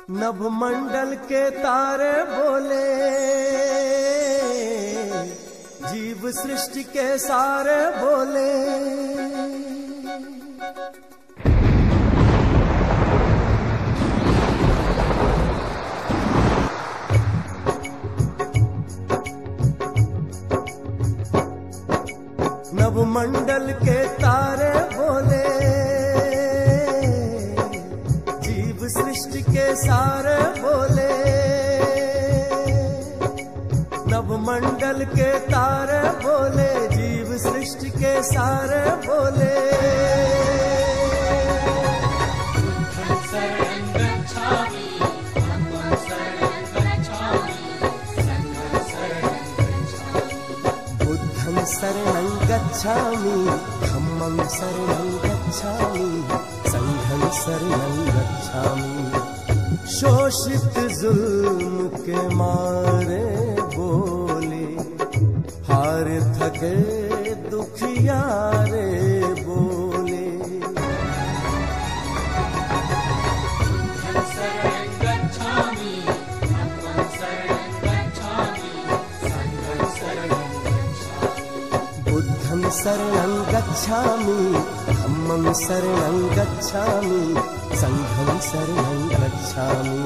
नभमंडल के तारे बोले, जीव सृष्टि के सारे बोले। नभमंडल के तारे बोले, जीव सृष्टि के सारे बोले। नभमंडल के तारे बोले, जीव सृष्टि के सारे बोले। बुद्धं शरणं गच्छामि, धम्मं शरणं गच्छामि, संघं शरणं गच्छामि। शोषित जुल्म के मारे बोले, हार थके दुखियारे बोले। बुद्धं शरणं गच्छामि, धम्मं शरणं गच्छामि, संघं शरणं गच्छामि।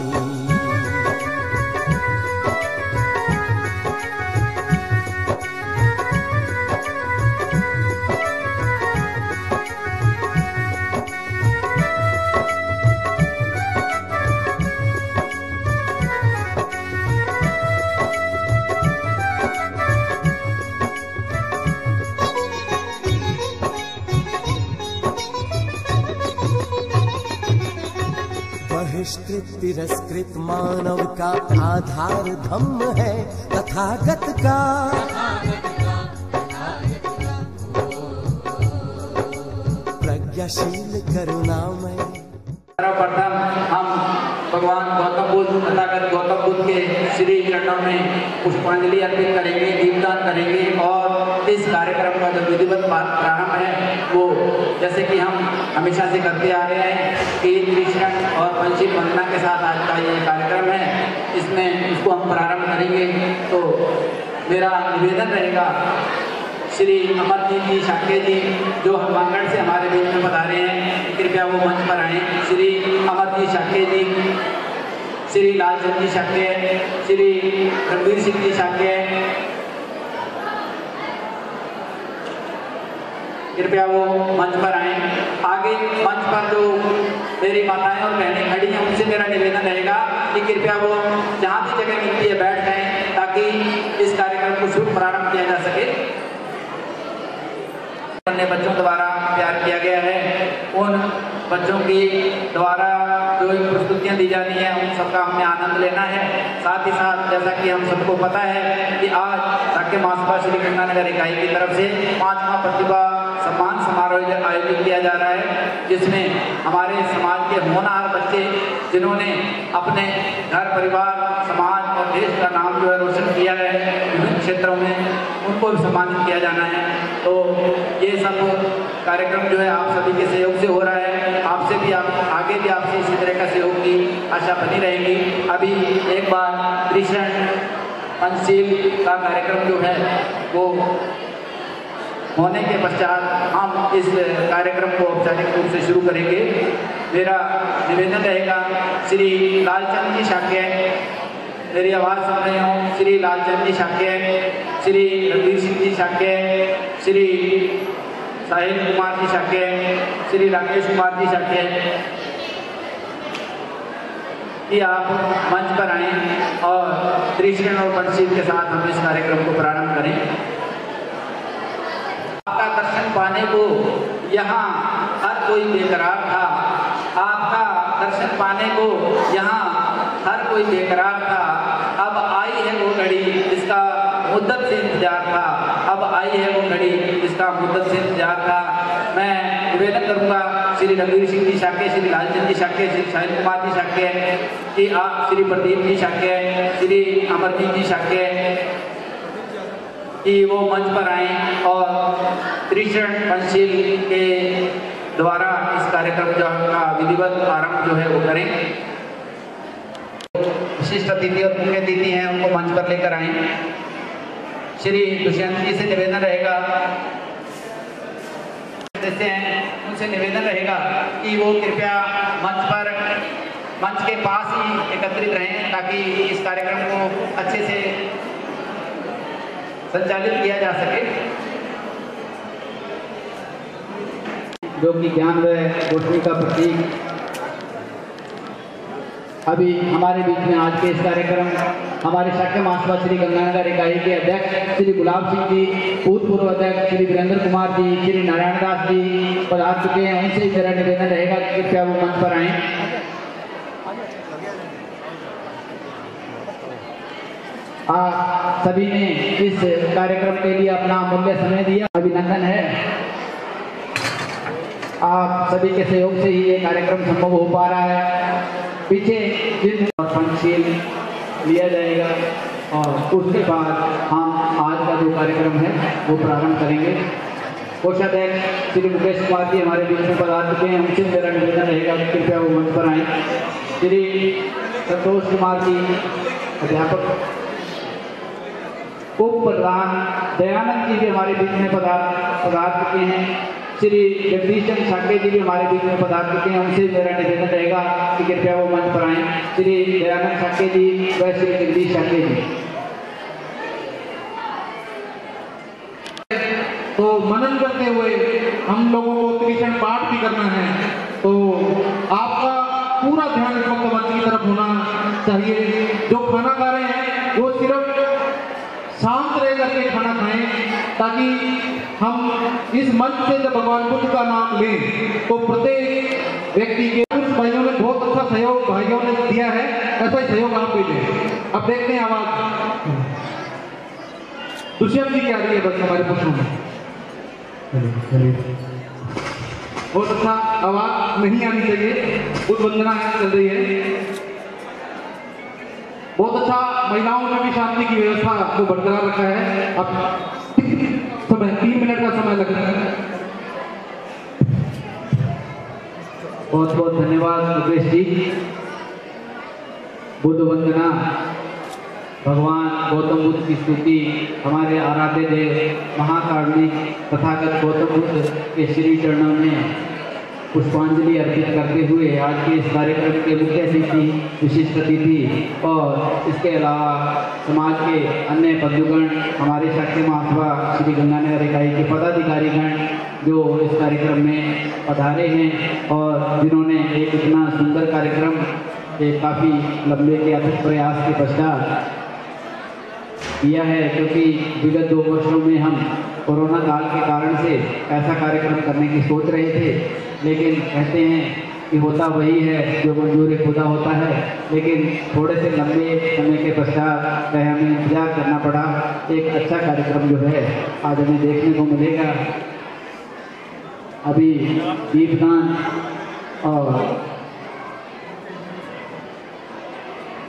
बहिष्कृत तिरस्कृत मानव का आधार धम्म है तथागत का। प्रज्ञाशील करुणामय। सर्वप्रथम हम भगवान गौतम बुद्ध तथागत गौतम बुद्ध के श्री चरणों में पुष्पांजलि अर्पित करेंगे, दीपदान करेंगे और इस कार्यक्रम का जो विधिवत प्रारंभ है वो जैसे कि हम हमेशा से करते आ रहे हैं कि कृष्ण और पंचील वंदना के साथ आज का ये कार्यक्रम है, इसमें इसको हम प्रारंभ करेंगे। तो मेरा निवेदन रहेगा श्री अमरजीत जी शाक्य जी जो हनुमानगढ़ से हमारे बीच में बता रहे हैं, कृपया वो मंच पर आए। श्री अमरजीत शाक्य जी, श्री लालचंद जी शाक्य, श्री रणवीर सिंह जी शाक्य, कृपया वो मंच पर आए। आगे मंच पर जो मेरी माताएं और बहनें खड़ी हैं उनसे मेरा निवेदन रहेगा कि कृपया वो जहाँ भी जगह मिलती है बैठ जाएं ताकि इस कार्यक्रम को शुभ प्रारंभ किया जा सके। अन्य बच्चों द्वारा तैयार किया गया है, उन बच्चों की द्वारा जो प्रस्तुतियाँ दी जानी है उन सबका हमें आनंद लेना है। साथ ही साथ जैसा कि हम सबको पता है कि आज साक्य महासभा श्री गंगानगर इकाई की तरफ से 5वां प्रतिभा सम्मान समारोह आयोजित किया जा रहा है, जिसमें हमारे समाज के होनहार बच्चे जिन्होंने अपने घर परिवार समाज और देश का नाम जो है रोशन किया है विभिन्न क्षेत्रों में, उनको भी सम्मानित किया जाना है। तो ये सब कार्यक्रम जो है आप सभी के सहयोग से हो रहा है। आपसे भी आगे भी आपसे इसी तरह का सहयोग की आशा बनी रहेगी। अभी एक बार कृष्ण पंचशील का कार्यक्रम जो है वो होने के पश्चात हम इस कार्यक्रम को औपचारिक रूप से शुरू करेंगे। मेरा निवेदन रहेगा श्री लालचंद जी शाक्य, मेरी आवाज़ सुन रहे हो, श्री लालचंद जी शाक्य, श्री रणवीर सिंह जी शाक्य, श्री साहिल कुमार जी शाक्य, श्री राकेश कुमार जी शाक्य कि आप मंच पर आएँ और कृष्ण और पंचशील के साथ हम इस कार्यक्रम को प्रारंभ करें। आपका दर्शन पाने को यहाँ हर कोई बेकरार था, आपका दर्शन पाने को यहाँ हर कोई बेकरार था। अब आई है वो घड़ी जिसका मुद्दत से इंतजार था, अब आई है वो घड़ी जिसका मुद्दत से इंतजार था। मैं निवेदन करूँगा श्री रणवीर सिंह जी शाक्य, श्री लालचंद जी शाक्य, श्री साहिल कुमार जी शाक्य कि आप, श्री प्रदीप जी शाक्य, श्री अमरजीत जी शाक्य कि वो मंच पर आएँ और कृष्ण पंचशील के द्वारा इस कार्यक्रम का विधिवत आरंभ जो है वो करें। विशिष्ट अतिथि और मुख्य अतिथि हैं उनको मंच पर लेकर आए। श्री दुष्यंत जी से निवेदन रहेगा, सदस्य हैं उनसे निवेदन रहेगा कि वो कृपया मंच के पास ही एकत्रित रहें ताकि इस कार्यक्रम को अच्छे से संचालित किया जा सके। जो कि ज्ञान व रोशनी का प्रतीक अभी हमारे बीच में आज के इस कार्यक्रम हमारे शाक्य महासभा श्री गंगानगर इकाई के अध्यक्ष श्री गुलाब सिंह जी, भूतपूर्व अध्यक्ष श्री वीरेंद्र कुमार जी, श्री नारायण दास जी पधार चुके हैं। उनसे ही मेरा निवेदन रहेगा कि कृपया वो मंच पर आएं। आप सभी ने इस कार्यक्रम के लिए अपना अमूल्य समय दिया, अभिनंदन है। आप सभी के सहयोग से ही ये कार्यक्रम संभव हो पा रहा है। पीछे जिन पंचशील लिया जाएगा और उसके बाद हम आज का जो कार्यक्रम है वो प्रारंभ करेंगे। कोषाध्यक्ष श्री मुकेश कुमार जी हमारे बीच में पधार चुके हैं। उनसे मेरा निवेदन रहेगा कि कृपया वो मंच पर आएँ। श्री संतोष कुमार जी अध्यापक, उप प्रधान दयानंद जी भी हमारे बीच में पधार चुके हैं। श्री जगदीश चंद्र शाक्य जी भी हमारे बीच में पधार चुके हैं। उनसे मेरा निवेदन रहेगा कि कृपया वो मंच पर आएँ। श्री दयानंद शाक्य जी व श्री जगदीश शाक्य जी। तो मनन करते हुए हम लोगों को त्रिशरण पाठ भी करना है, तो आपका पूरा ध्यान इस वक्त मंच की तरफ होना चाहिए। जो खाना खा रहे हैं वो सिर्फ शांत रह करके खाना खाएं, ताकि हम इस मंच से जब भगवान बुद्ध का नाम लें तो प्रत्येक व्यक्ति के कुछ भाइयों ने बहुत अच्छा सहयोग भाइयों ने दिया है, ऐसा ही सहयोग आप भी दें। अब देखते हैं आवाज दुष्यंत जी की आ रही है बस हमारे प्रश्नों में। बहुत अच्छा, आवाज नहीं आनी चाहिए, बुद्ध वंदना चल रही है। बहुत अच्छा, महिलाओं में भी शांति की व्यवस्था को बरकरार रखा है। अब समय 3 मिनट का समय लग रहा है। बहुत बहुत धन्यवाद मुकेश जी। बुद्ध वंदना, भगवान गौतम बुद्ध की स्तुति, हमारे आराध्य देव महाकारुणिक तथागत गौतम बुद्ध के श्री चरणों में पुष्पांजलि अर्पित करते हुए आज के इस कार्यक्रम के मुख्य अतिथि, विशिष्ट अतिथि और इसके अलावा समाज के अन्य बंधुगण, हमारे शाक्य महासभा श्री गंगानगर इकाई के पदाधिकारीगण जो इस कार्यक्रम में पधारे हैं और जिन्होंने एक इतना सुंदर कार्यक्रम एक काफ़ी लंबे के अथक प्रयास के पश्चात किया है, क्योंकि विगत 2 वर्षों में हम कोरोना काल के कारण से ऐसा कार्यक्रम करने की सोच रहे थे, लेकिन कहते हैं कि होता वही है जो मंजूर खुदा होता है। लेकिन थोड़े से लंबे समय के पश्चात हमें इंतजार करना पड़ा। एक अच्छा कार्यक्रम जो है आज हमें देखने को मिलेगा। अभी दीपदान और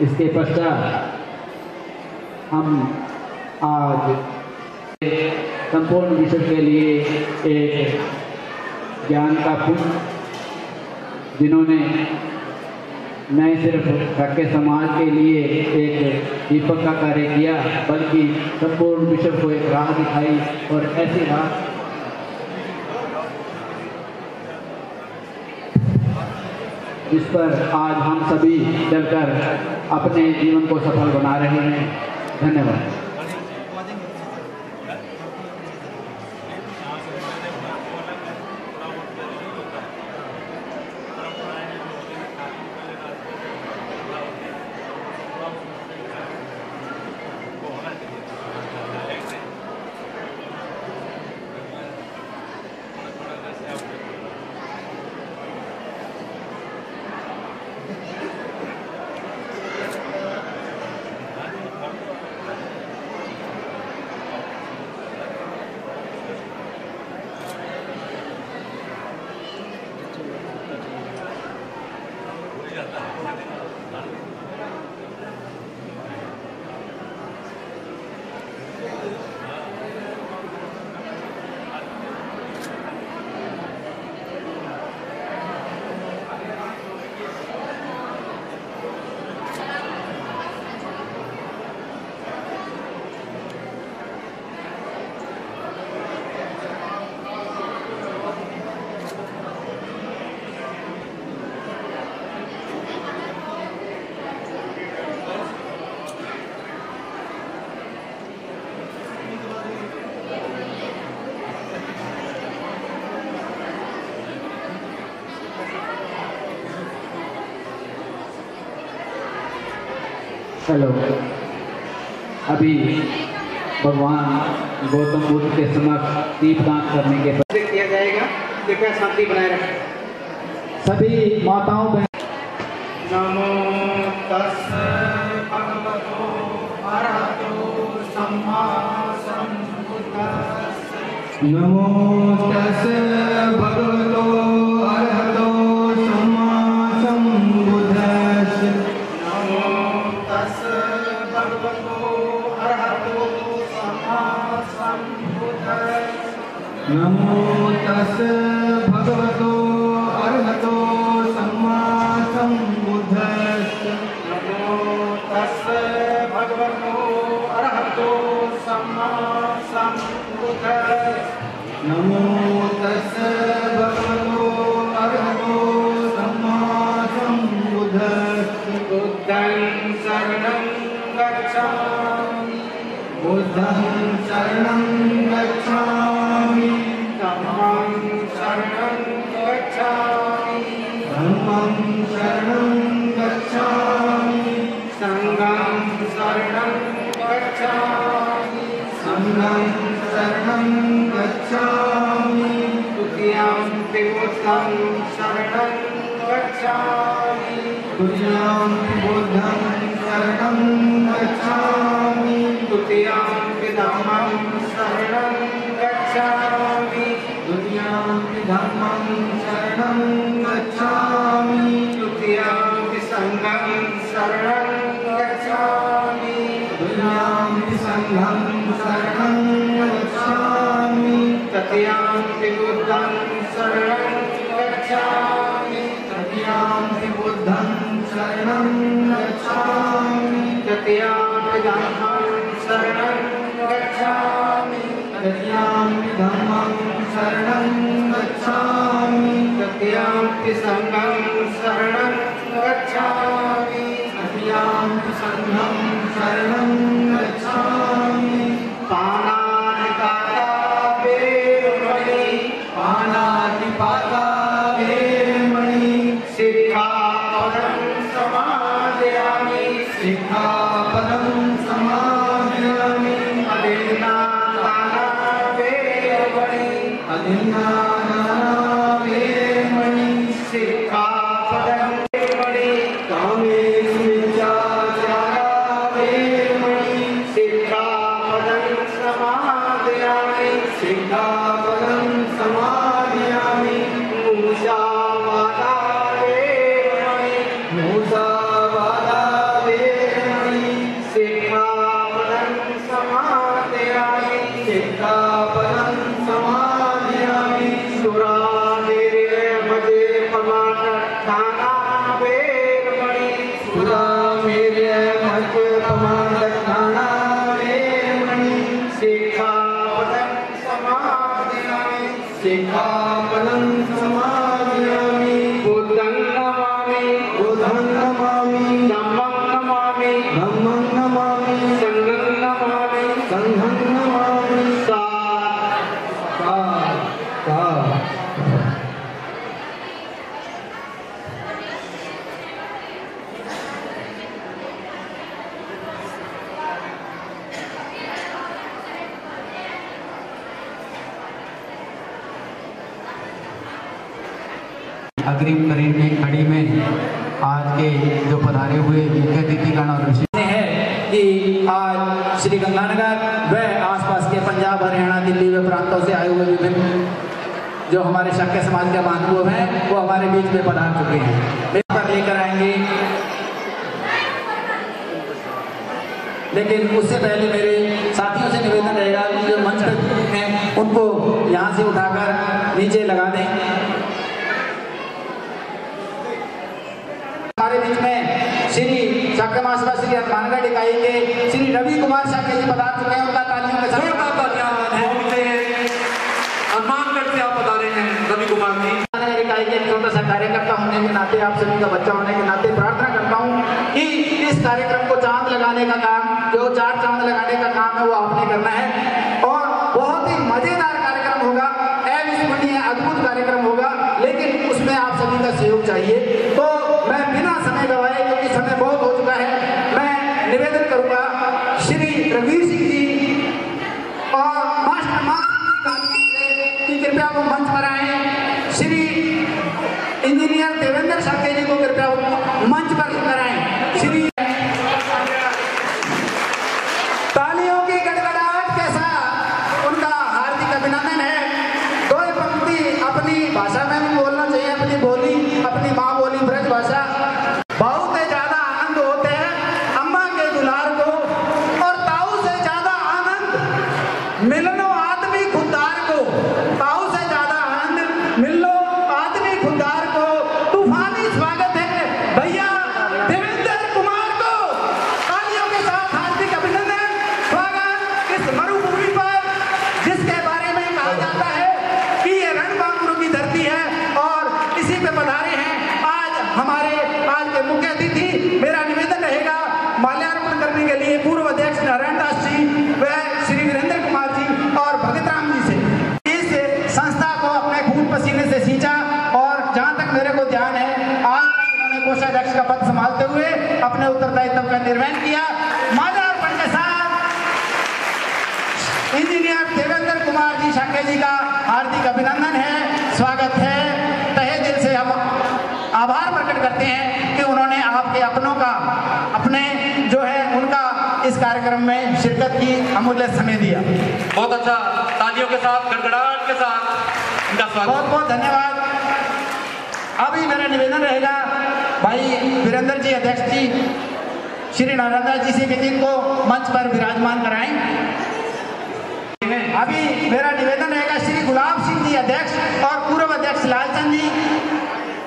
इसके पश्चात हम आज संपूर्ण विश्व के लिए एक ज्ञान का पुण्य, जिन्होंने न सिर्फ शाक्य समाज के लिए एक दीपक का कार्य किया, बल्कि संपूर्ण विश्व को एक राह दिखाई और ऐसी राह जिस पर आज हम सभी चलकर अपने जीवन को सफल बना रहे हैं। धन्यवाद। हेलो, अभी भगवान गौतम बुद्ध के समक्ष दीपदान करने के बाद किया जाएगा। कृपया शांति बनाए रखें। सभी माताओं बहन। नमो तस्सै भगवतो अरहतो सम्मा सम्बुद्धास्सै। नमो तस्सै भगवतो अरहतो सम्मा सम्बुद्धास्सै। नमो तस्सै भगवतो अरहतो सम्मा सम्बुद्धास्सै। नमो तस्सै भगवतो अरहतो सम्मा सम्बुद्धास्सै। नमो तस्सै भगवतो अरहतो सम्मा सम्बुद्धास्सै। नमो तस्सै भगवतो अरहतो सम्मा सम्बुद्धास्सै। बुद्धं शरणं गच्छामि। बुद्धं शरणं गच्छामि। धम्मं शरणं गच्छामि। धम्मं शरणं गच्छामि। संघं शरणं गच्छामि। संघं शरणं गच्छामि। तुतीयंपि बुद्धं शरणं गच्छामि। तुतीयंपि बुद्धं शरणं गच्छामि। तुतीयंपि धम्मं शरणं गच्छामि। तुतीयंपि धम्मं शरणं गच्छामि। तुतीयंपि संघं शरणं गच्छामि। तुतीयंपि संघं शरणं गच्छामि। तृतीयंपि बुद्धं शरणं गच्छामि। तृतीयंपि बुद्धं शरणं गच्छामि। तृतीयंपि धम्मं शरणं गच्छामि। तृतीयंपि धम्मं शरणं गच्छामि। तृतीयंपि संघं शरणं गच्छामि। तृतीयंपि संघं शरणं गच्छामि। पाणातिपाता वेरमणि। पाणातिपाता वेरमणि। सिक्खापदं समादयामि। सिक्खापदं समादयामि। अदिन्नादाना वेरमणि। अदिन्नादाना वेरमणि। सिक्खापदं वेरमणि। कामेषु मिथ्याचारा वेरमणि। सिक्खापदं समादयामि। सिक्खापदं समादयामि। मूषावादा वेरमणि। मूषावादा वेरमणि। सिक्खापदं समादयामि। सिक्खापदं समादयामि। सुरामेर्यमद्यपमादत्ताना वेरमणि। सुरामेर्यमद्यपमादत्ताना वेरमणि। सिक्खापदं समादयामि। सिक्खापदं समादयामि। बुद्धं नमामि। बुद्धं नमामि। धम्मं नमामि। धम्मं नमामि। संघं नमामि। संघं नमामि। सा अग्रिम कड़ी में आज के जो पधारे हुए मुख्य अतिथिगण और विशेष है कि आज श्री गंगानगर व आसपास के पंजाब, हरियाणा, दिल्ली व प्रांतों से आए हुए विभिन्न जो हमारे शक्य समाज के महानुभाव हैं वो हमारे बीच में पधार चुके हैं। लेकर आएंगे, लेकिन उससे पहले मेरे साथियों से निवेदन रहेगा कि जो मंच पर हैं उनको यहाँ से उठाकर नीचे लगा दें। हमारे बीच में श्री शाक्यमाश्वा श्री हनुमानगढ़ इकाई के श्री रवि कुमार शाक्य जी पधार चुके हैं। उनका तालियों के साथ हनुमानगढ़ से आप बता रहे हैं रवि कुमार जी। इकाई के छोटा सा कार्यकर्ता होने के नाते, आप सभी का बच्चा होने के नाते प्रार्थना करता हूँ कि इस कार्यक्रम को चांद लगाने का काम, जो 4 चांद लगाने का काम है वो आपने करना है और बहुत ही मजेदार कार्यक्रम होगा, अविस्मरणीय अद्भुत कार्यक्रम होगा, लेकिन उसमें आप सभी का सहयोग चाहिए। तो मैं बिना समय गवाए, क्योंकि समय बहुत हो चुका है, मैं रघुवीर सिंह जी और मास्टर की कृपया वो मंच पर आए। श्री इंजीनियर देवेंद्र शाक्य जी को कृपया मंच पर कराएं। श्री तालियों की गड़गड़ाहट के साथ उनका हार्दिक अभिनंदन है। दो पंक्ति अपनी भाषा में भी बोलना चाहिए, अपनी बोली, अपनी माँ बोली ब्रज भाषा। बहुत ज्यादा आनंद होते हैं अम्मा के दुलार को, और ताऊ से ज्यादा आनंद मिलनो आदमी खुददार को। ताऊ से ज्यादा आनंद मिलो आदमी खुददार को। तूफानी स्वागत है भैया देवेंद्र कुमार को। तालियों के साथ हार्दिक अभिनंदन, स्वागत इस मरुभूमि पर जिसके बारे में कहा जाता है कि ये रणबांकुरों की धरती है, और इसी पे पधारे हैं आज हमारे आज के मुख्य अतिथि। मेरा निवेदन रहेगा माल्यार्पण करने के लिए पूर्व अध्यक्ष नारायण दास जी व श्री वीरेंद्र कुमार जी और भगत राम जी से। इस संस्था को अपने खून पसीने से सींचा, और जहां तक मेरे को ध्यान है आज उन्होंने कोषाध्यक्ष का पद संभालते हुए अपने उत्तरदायित्व का निर्वहन किया। माल्यार्पण के साथ इंजीनियर देवेंद्र कुमार जी शाक्य जी का हार्दिक अभिनंदन है, स्वागत है। तहे दिल से हम आभार प्रकट करते हैं कि उन्होंने आपके अपनों का, अपने जो है उनका इस कार्यक्रम में शिरकत की अमूल्य समय दिया। बहुत अच्छा, तालियों के साथ, गड़गड़ाहट के साथ इनका स्वागत। बहुत बहुत धन्यवाद। अभी मेरा निवेदन रहेगा भाई वीरेंद्र जी अध्यक्ष जी श्री नारायण दास जी से भी इनको मंच पर विराजमान कराएं। अभी मेरा निवेदन रहेगा श्री गुलाब सिंह जी अध्यक्ष और पूर्व अध्यक्ष लालचंद जी,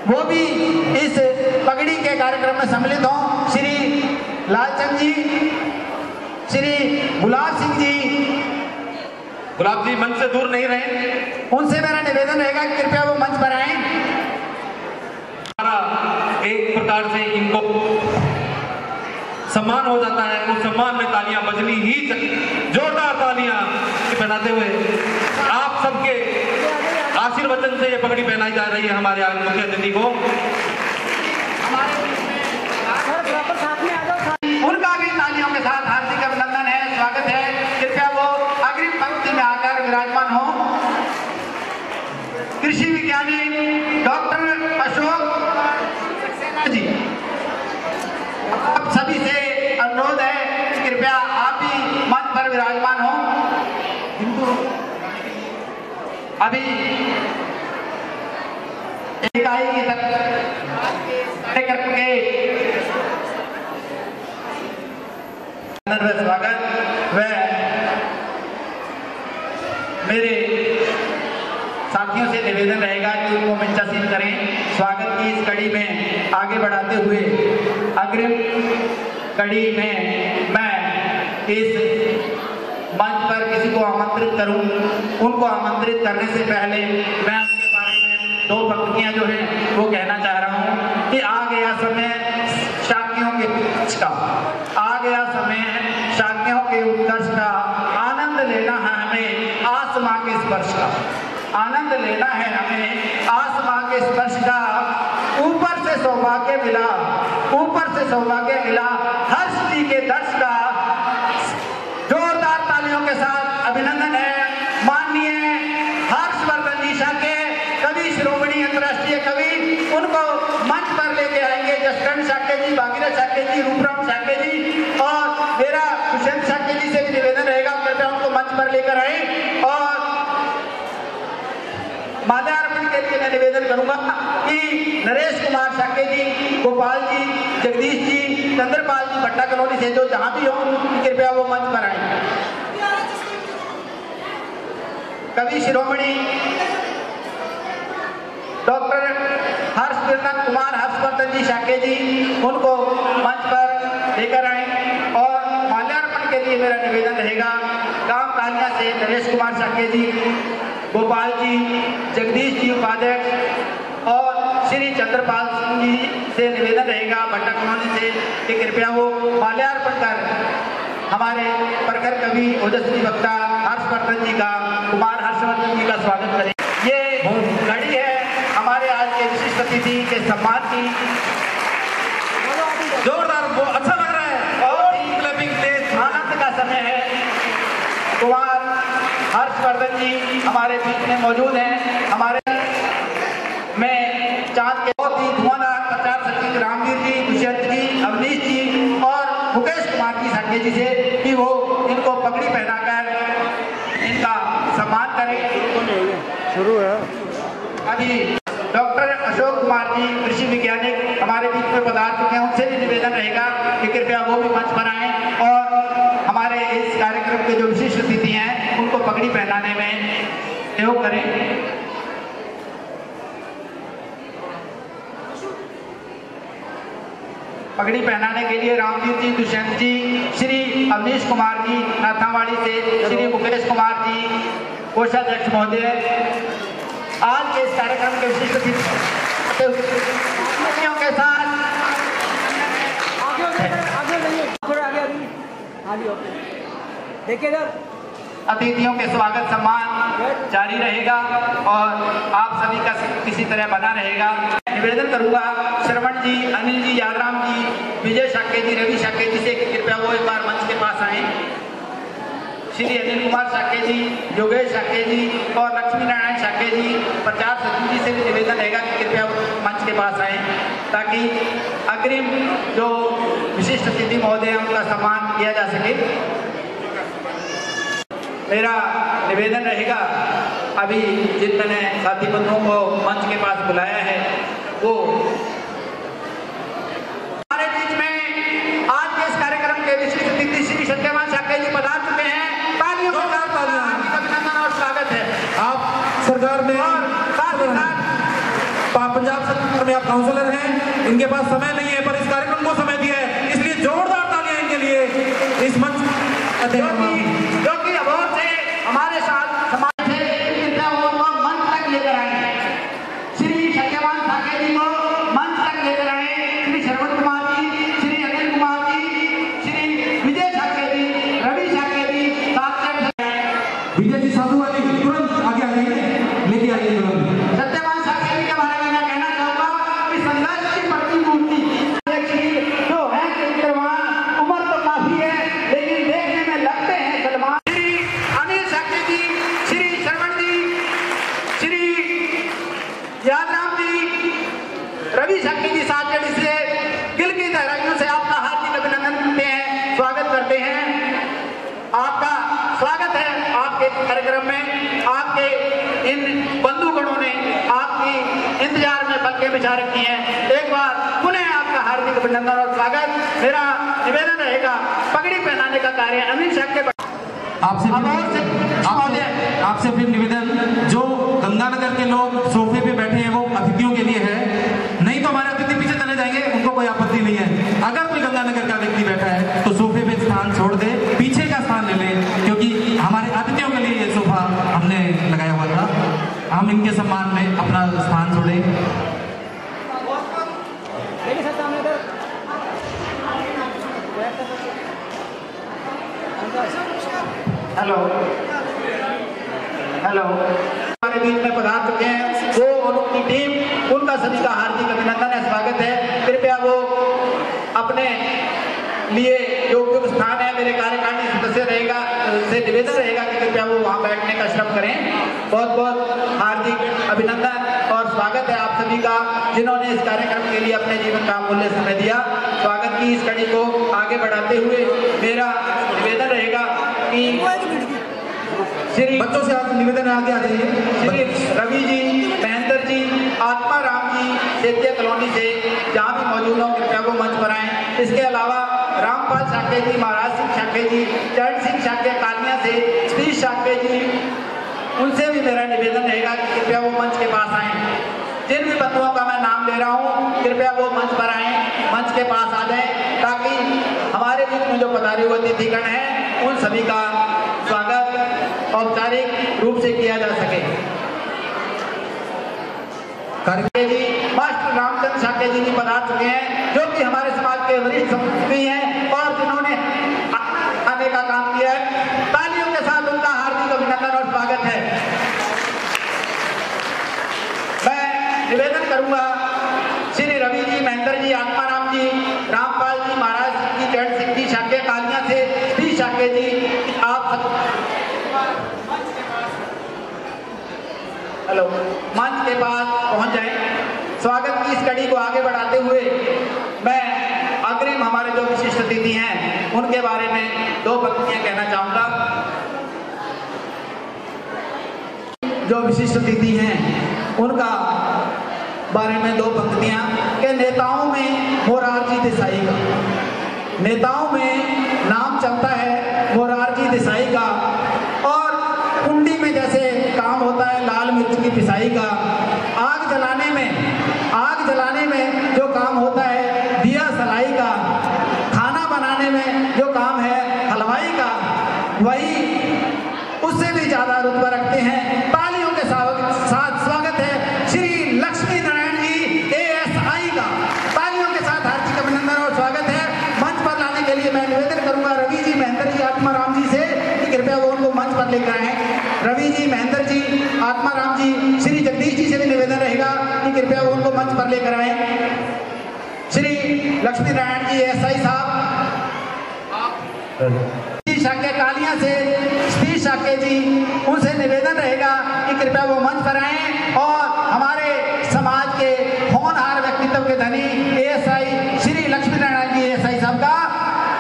वो भी इस पगड़ी के कार्यक्रम में सम्मिलित हों। श्री लालचंद जी, श्री गुलाब सिंह जी, गुलाब जी मंच से दूर नहीं रहे, उनसे मेरा निवेदन रहेगा कि कृपया वो मंच पर आए। एक प्रकार से इनको सम्मान हो जाता है, उस सम्मान में तालियां बजनी ही चाहिए। जोरदार तालियां पहनाते हुए आप सबके आशीर्वचन से ये पगड़ी पहनाई जा रही है हमारे आज मुख्य अतिथि को। उनका भी तालियों के साथ हार्दिक अभिनंदन है, स्वागत है। कृपया वो अग्रिम पंक्ति में आकर विराजमान हो। कृषि विज्ञानी डॉक्टर अशोक जी, आप सभी से अनुरोध है कि कृपया आप भी मंच पर विराजमान हो। अभी इकाई की कार्यक्रम के स्वागत व मेरे साथियों से निवेदन रहेगा कि उनको मंचासीन करें। स्वागत की इस कड़ी में आगे बढ़ाते हुए अग्रिम कड़ी में मैं इस मंच पर किसी को आमंत्रित करूं। उनको आमंत्रित करने से पहले मैं उनके बारे में दो पंक्तियां जो है वो कहना चाह रहा हूं कि आ गया समय शाक्यों के उत्कर्ष का, आ गया समय शाक्यों के उत्कर्ष का, आनंद लेना है हमें आसमां के स्पर्श का, आनंद लेना है हमें आसमां के स्पर्श का। ऊपर से सौभाग्य मिला, ऊपर से सौभाग्य मिला हर्ष जी के दर्श का। जोरदार तालियों के साथ अभिनंदन है माननीय हर्षवर्धन जी शाक्य, कवि श्रोमणी अंतर्राष्ट्रीय कवि, उनको मंच पर लेके आएंगे। जसकरण शाक्य जी, भागीरथ शाक्य जी, रूपराम शाक्य जी और मेरा दुष्यंत शाक्य जी से भी निवेदन रहेगा कृपया उनको मंच पर लेकर आए। और माल्यार्पण के लिए मैं निवेदन करूंगा कि नरेश कुमार शाक्य जी, गोपाल जी, जगदीश जी, चंद्रपाल जी भट्टा कॉलोनी से जो जहां भी हो कृपया वो मंच पर आए। कवि शिरोमणि डॉक्टर हर्षवर्धन कुमार हर्षवर्धन जी शाक्य जी, उनको मंच पर लेकर आए। और माल्यार्पण के लिए मेरा निवेदन रहेगा काम कहानियां से नरेश कुमार शाक्य जी, गोपाल जी, जगदीश जी उपाध्यक्ष और श्री चंद्रपाल सिंह जी से निवेदन रहेगा भट्टा कॉलोनी से कि कृपया वो माल्यार्पण कर हमारे प्रखर कवि ओजस्वी वक्ता हर्षवर्धन जी का, कुमार हर्षवर्धन जी का स्वागत करें। ये घड़ी है हमारे आज के विशिष्ट अतिथि के सम्मान की। जोरदार, अच्छा लग रहा है। और आनंद का समय है। कुमार हर्षवर्धन जी हमारे बीच में मौजूद हैं। हमारे में चांद के बहुत ही धुआंधार प्रचार सचिव रामवीर जी, दुष्यंत जी, अवनीश जी और मुकेश कुमार जी साके जी से कि वो इनको पगड़ी पहनाकर इनका सम्मान करें। शुरू है अभी डॉक्टर अशोक कुमार जी कृषि वैज्ञानिक हमारे बीच में पधार चुके हैं। उनसे भी निवेदन रहेगा कि कृपया वो भी मंच पर आएं और हमारे इस कार्यक्रम के जो विशिष्ट अतिथि हैं उनको पगड़ी पहनाने में सहयोग करें। पगड़ी पहनाने के लिए रामवीर जी, दुष्यंत जी, श्री अवनीश कुमार जी नाथावाड़ी से, श्री मुकेश कुमार जी कोषाध्यक्ष महोदय, आज के इस कार्यक्रम के विशिष्ट अतिथियों के साथ अतिथियों के स्वागत सम्मान जारी रहेगा और आप सभी का किसी तरह बना रहेगा। निवेदन करूंगा श्रवण जी, अनिल जी, यादराम जी, विजय शाके जी, रवि शाके जी से कृपया वो एक बार मंच के पास आए। श्री अनिल कुमार शाके जी, योगेश शाके जी और लक्ष्मी नारायण शाके जी, प्रचार सचिव जी से भी निवेदन रहेगा कि कृपया मंच के पास आए ताकि अग्रिम जो विशिष्ट अतिथि महोदय हैं उनका सम्मान किया जा सके। मेरा निवेदन रहेगा अभी जिन मैंने साथी बंधुओं को मंच के पास बुलाया है वो हमारे बीच में आज के इस कार्यक्रम के विशिष्ट अतिथि श्री सत्यवान शाके जी पधार चुके हैं। तालियों के साथ अभिनंदन और स्वागत है। आप सरकार में पंजाब सरकार में आप काउंसलर हैं, इनके पास समय नहीं है पर इस कार्यक्रम को समय दिया है, इसलिए जोरदार तालियां इनके लिए इस मंच जो कि अबोध से हमारे साथ समाज से वो मंच तक लेकर आए। श्री सत्यवान शाके जी को मंच तक लेकर आए। श्री श्रवण कुमार जी, श्री अनिल कुमार जी, श्री विजय शाके जी, रवि शाके जी, विजय जी साधु वाली तुरंत आगे आ जाइए, लेके आइए तुरंत। सत्यवान शाके जी के बारे में मैं कहना चाहूंगा कि संघर्ष की प्रतिमूर्ति जो है चित्रवान, उम्र तो काफी है लेकिन देखने में लगते हैं सलमान। श्री अनिल शाके जी, श्री शर्मन जी, श्री यादराम जी, रवि शाके जी साथ से दिल की गहराइयों से आपका हार्दिक अभिनंदन करते हैं, स्वागत करते हैं। आपका स्वागत है आपके कार्यक्रम में। आपके इन बंधुगणों ने आपकी इंतजार में पलकें बिछा रखी हैं। एक बार पुनः आपका हार्दिक अभिनंदन और स्वागत। मेरा निवेदन रहेगा पगड़ी पहनाने का कार्य अनिल शाके आपसे फिर निवेदन, जो गंगानगर के लोग सोफे पे बैठे हैं वो अतिथियों के लिए है, नहीं तो हमारे अतिथि पीछे चले जाएंगे, उनको कोई आपत्ति नहीं है। अगर कोई गंगानगर का व्यक्ति बैठा है तो सोफे पे स्थान छोड़ दे, पीछे का स्थान ले ले, क्योंकि हमारे अतिथियों के लिए ये सोफा हमने लगाया हुआ था। हम इनके सम्मान में अपना स्थान छोड़े। हेलो हेलो हमारे बीच में पधार चुके हैं वो और उनकी टीम, उनका सभी का हार्दिक अभिनंदन है, स्वागत है। कृपया वो अपने लिए जो उपयुक्त स्थान है, मेरे कार्यकारिणी सदस्य रहेगा से निवेदन रहेगा कि कृपया वो वहाँ बैठने का श्रम करें। बहुत बहुत हार्दिक अभिनंदन और स्वागत है आप सभी का जिन्होंने इस कार्यक्रम के लिए अपने जीवन का अमूल्य समय दिया। स्वागत की इस कड़ी को आगे बढ़ाते हुए मेरा निवेदन रहेगा कि श्री बच्चों से आप निवेदन आगे आ जाइए। श्री रवि जी, महेंद्र जी, आत्मा राम जी सेतिया कॉलोनी से जहाँ भी मौजूद हो कृपया वो मंच पर आए। इसके अलावा रामपाल शाके जी, महाराज सिंह शाके जी, चरण सिंह शाके कालिया से, सतीश शाके जी, उनसे भी मेरा निवेदन रहेगा कि कृपया वो मंच के पास आए। जिन भी बंधुओं का मैं नाम ले रहा हूँ कृपया वो मंच पर आए, मंच के पास आ जाए ताकि हमारे बीच में जो पधारे हुए अतिथिगण हैं उन सभी का स्वागत औपचारिक रूप से किया जा सके। जी मास्टर रामचंद्र शाके जी भी पधार चुके हैं जो कि हमारे समाज के वरिष्ठ सदस्य हैं और जिन्होंने आने का काम किया है। तालियों के साथ उनका हार्दिक अभिनंदन और स्वागत है। मैं निवेदन करूंगा श्री रवि जी, महेंद्र जी, आत्माराम जी, रामपाल जी, महाराज सिंह जी, चरण सिंह जी शाके कालिया से, सतीश शाके जी, आप सब हेलो, मंच के पास पहुंच जाएं। स्वागत की इस कड़ी को आगे बढ़ाते हुए मैं अग्रिम हमारे जो विशिष्ट अतिथि हैं उनके बारे में 2 पंक्तियां कहना चाहूंगा। जो विशिष्ट अतिथि हैं उनका बारे में 2 पंक्तियां के नेताओं में मोरारजी देसाई का, नेताओं में नाम चलता है मोरारजी देसाई का, और कुंडी में जैसे काम होता है लाल मिर्च की पिसाई का, आग जलाने में जो काम होता है दिया सलाई का, खाना बनाने में जो काम है हलवाई का, वही उससे भी ज्यादा रुतबा रखते हैं। तालियों के साथ स्वागत है श्री लक्ष्मी नारायण जी ASI का। तालियों के साथ हार्दिक अभिनंदन और स्वागत है। मंच पर लाने के लिए मैं निवेदन करूंगा रवि जी महेंद्र जी आत्माराम जी से कि कृपया वो उनको मंच पर लेकर आए। रवि जी, महेंद्र जी, आत्माराम जी, श्री जगदीश जी से भी निवेदन रहेगा कि कृपया वो उनको मंच पर लेकर आए। श्री लक्ष्मी नारायण जी ASI साहब, शाक्य कालिया से सतीश शाक्य जी, उनसे निवेदन रहेगा कि कृपया वो मंच पर आए और हमारे समाज के होनहार व्यक्तित्व के धनी ASI श्री लक्ष्मी नारायण जी ASI साहब का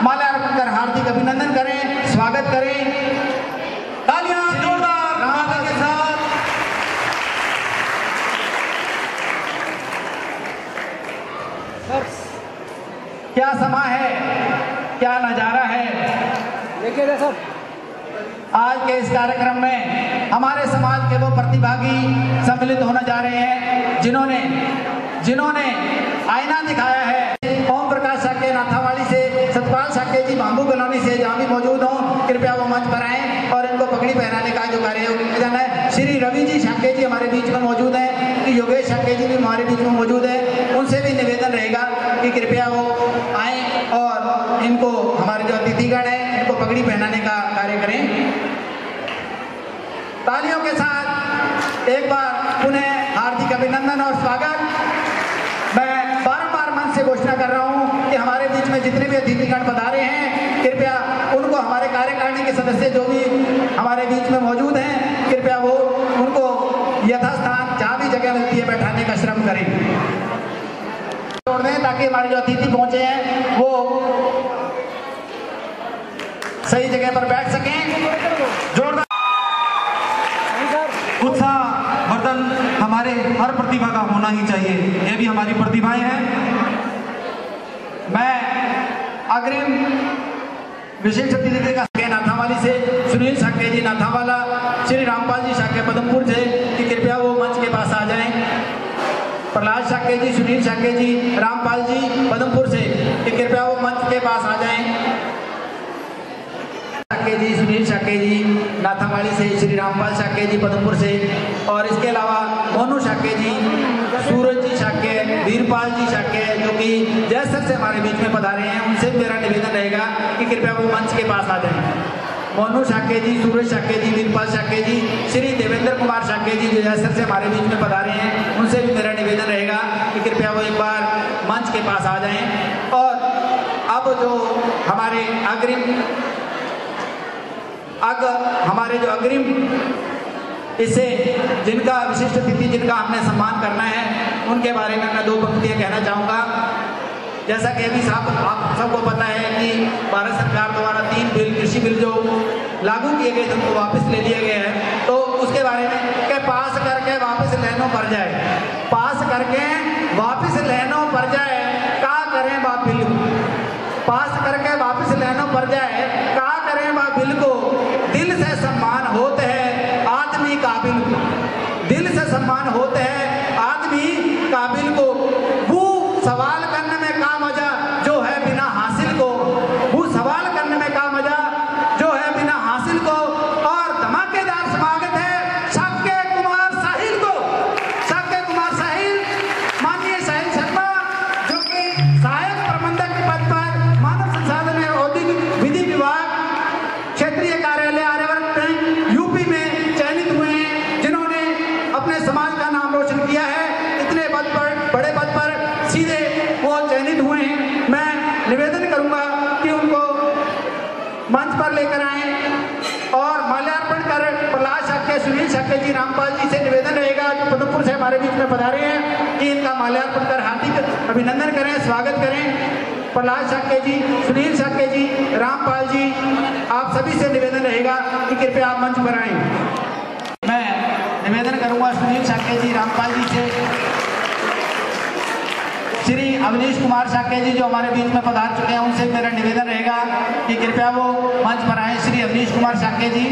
माल्यार्पण कर हार्दिक अभिनंदन करें, स्वागत करें। तालियां जोरदार तालियों के साथ। क्या समा है, क्या नजारा है। देखिए सर, आज के इस कार्यक्रम में हमारे समाज के वो प्रतिभागी सम्मिलित होने जा रहे हैं जिन्होंने आईना दिखाया है। ओम प्रकाश शाक्य नाथावाली से, सतपाल शाक्य जी बाम्बू कॉलोनी से जहाँ भी मौजूद हों कृपया वो मंच पर आएं और इनको पगड़ी पहनाने का जो कार्य है। श्री रवि जी शाक्य जी हमारे बीच में मौजूद हैं, कि योगेश शाक्य जी भी हमारे बीच में मौजूद है, उनसे भी निवेदन रहेगा कि कृपया वो आए और इनको हमारे जो अतिथिगण हैं इनको पगड़ी पहनाने का कार्य करें। तालियों के साथ एक बार पुनः हार्दिक अभिनंदन और स्वागत। मैं बारंबार मंच से घोषणा कर रहा हूं कि हमारे बीच में जितने भी अतिथिगण पधारे हैं कृपया उनको, हमारे कार्यकारिणी के सदस्य जो भी हमारे बीच में मौजूद हैं, कृपया वो उनको यथास्थान जहाँ भी जगह मिलती है बैठाने का श्रम करें, छोड़ दें, ताकि हमारे जो अतिथि पहुंचे हैं वो सही जगह पर बैठ सकें। जोरदार उत्साह वर्धन हमारे हर प्रतिभा का होना ही चाहिए, ये भी हमारी प्रतिभाएं हैं। मैं अग्रिम विशिष्ट अतिथि का नाथावाली से सुनील शाक्य जी नाथावाला, श्री रामपाल जी शाक्य पदमपुर से कि कृपया वो मंच के पास आ जाएं। प्रहलाद शाक्य जी, सुनील शाक्य जी, रामपाल जी पदमपुर से कि कृपया वो मंच के पास आ जाएं। शाक्य जी, सुनील शाक्य जी नाथावाली से, श्री रामपाल शाक्य जी पदमपुर से, और इसके अलावा मोनू शाक्य जी, सूरज जी शाक्य, वीरपाल जी शाक्य जो कि जयसर से हमारे बीच में पधारे हैं, उनसे मेरा निवेदन रहेगा कि कृपया वो मंच के पास आ जाएं। मोनू शाक्य जी, सूरज शाक्य जी, वीरपाल शाक्य जी, श्री देवेंद्र कुमार शाक्य जी जो जयसर से हमारे बीच में पधारे हैं, उनसे भी मेरा निवेदन रहेगा कि कृपया वो एक बार मंच के पास आ जाएं। और अब जो हमारे अग्रिम इससे जिनका विशिष्ट अतिथि जिनका हमने सम्मान करना है उनके बारे में मैं 2 पंक्तियां कहना चाहूँगा। जैसा कि अभी आप सबको पता है कि भारत सरकार द्वारा 3 बिल, कृषि बिल जो लागू किए गए थे उनको वापस ले लिए गए हैं, तो उसके बारे में कि पास करके वापस लेनो पड़ जाए, पास करके वापस लेनो पड़ जाए, का करें बा बिल को, पास करके वापस लेनो पड़ जाए, का करें बा बिल को, दिल से सम्मान होते हैं आदमी काबिल को, दिल से सम्मान होते हैं आदमी काबिल को, वो सवाल करने में का मजा जो है बिना हासिल को, वो सवाल करने में का मजा जो है बिना हासिल को। और धमाकेदार स्वागत है शाक्य कुमार साहिल को, शाक्य कुमार साहिल, माननीय साहिल शर्मा जो कि सहायक प्रबंधक के पद पर मानव संसाधन एवं औद्योगिक विधि विभाग क्षेत्रीय कार्यालय आर्यवर्त बैंक यूपी में चयनित हुए हैं, जिन्होंने अपने समाज का नाम रोशन किया है। इतने पद पर, बड़े पद पर सीधे वो चयनित हुए हैं। मैं निवेदन करूंगा कि उनको मंच पर लेकर आए और माल्यार्पण कर प्रहलाद शाक्य, सुनील शाक्य जी रामपाल जी से निवेदन रहेगा जो पदमपुर से हमारे बीच में पधारे हैं कि इनका माल्यार्पण कर हार्दिक अभिनंदन करें, स्वागत करें। प्रहलाद शाक्य जी, सुनील शाक्य जी, रामपाल जी, आप सभी से निवेदन रहेगा कि कृपया आप मंच पर आएं। मैं निवेदन करूंगा सुनील शाक्य जी रामपाल जी से, श्री अवनीश कुमार शाक्य जी जो हमारे बीच में पधार चुके हैं उनसे मेरा निवेदन रहेगा कि कृपया वो मंच पर आए। श्री अवनीश कुमार शाक्य जी।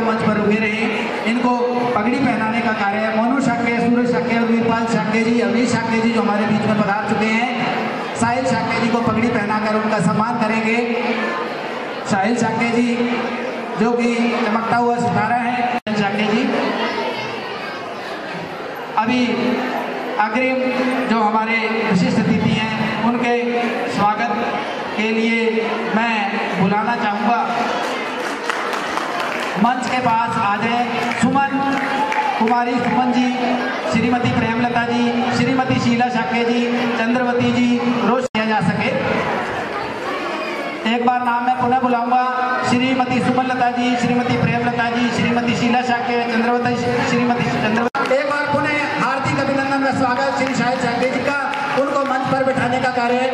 मंच पर रुके रहे। इनको पगड़ी पहनाने का कार्य है मोनू शाक्य, सूरज शाक्य, वीरपाल शाक्य जी, अवनीश शाक्य जी जो हमारे बीच में पधार चुके हैं, साहिल शाक्य जी को पगड़ी पहनाकर उनका सम्मान करेंगे। साहिल शाक्य जी जो कि चमकता हुआ सितारा है। शाक्य जी अभी अग्रिम जो हमारे विशिष्ट अतिथि हैं उनके स्वागत के लिए मैं बुलाना चाहूँगा मंच के पास आ जाए सुमन कुमारी, सुमन जी, श्रीमती प्रेमलता जी, श्रीमती शीला शाक्य जी, चंद्रवती जी, रोज किया जा सके। एक बार नाम मैं पुनः बुलाऊंगा श्रीमती सुमनलता जी, श्रीमती प्रेमलता जी, श्रीमती शीला शाक्य, चंद्रवती, श्रीमती चंद्रवती। एक बार पुनः हार्दिक अभिनंदन का स्वागत श्री शाहिद शाक्य जी का। उनको मंच पर बैठाने का कार्य है।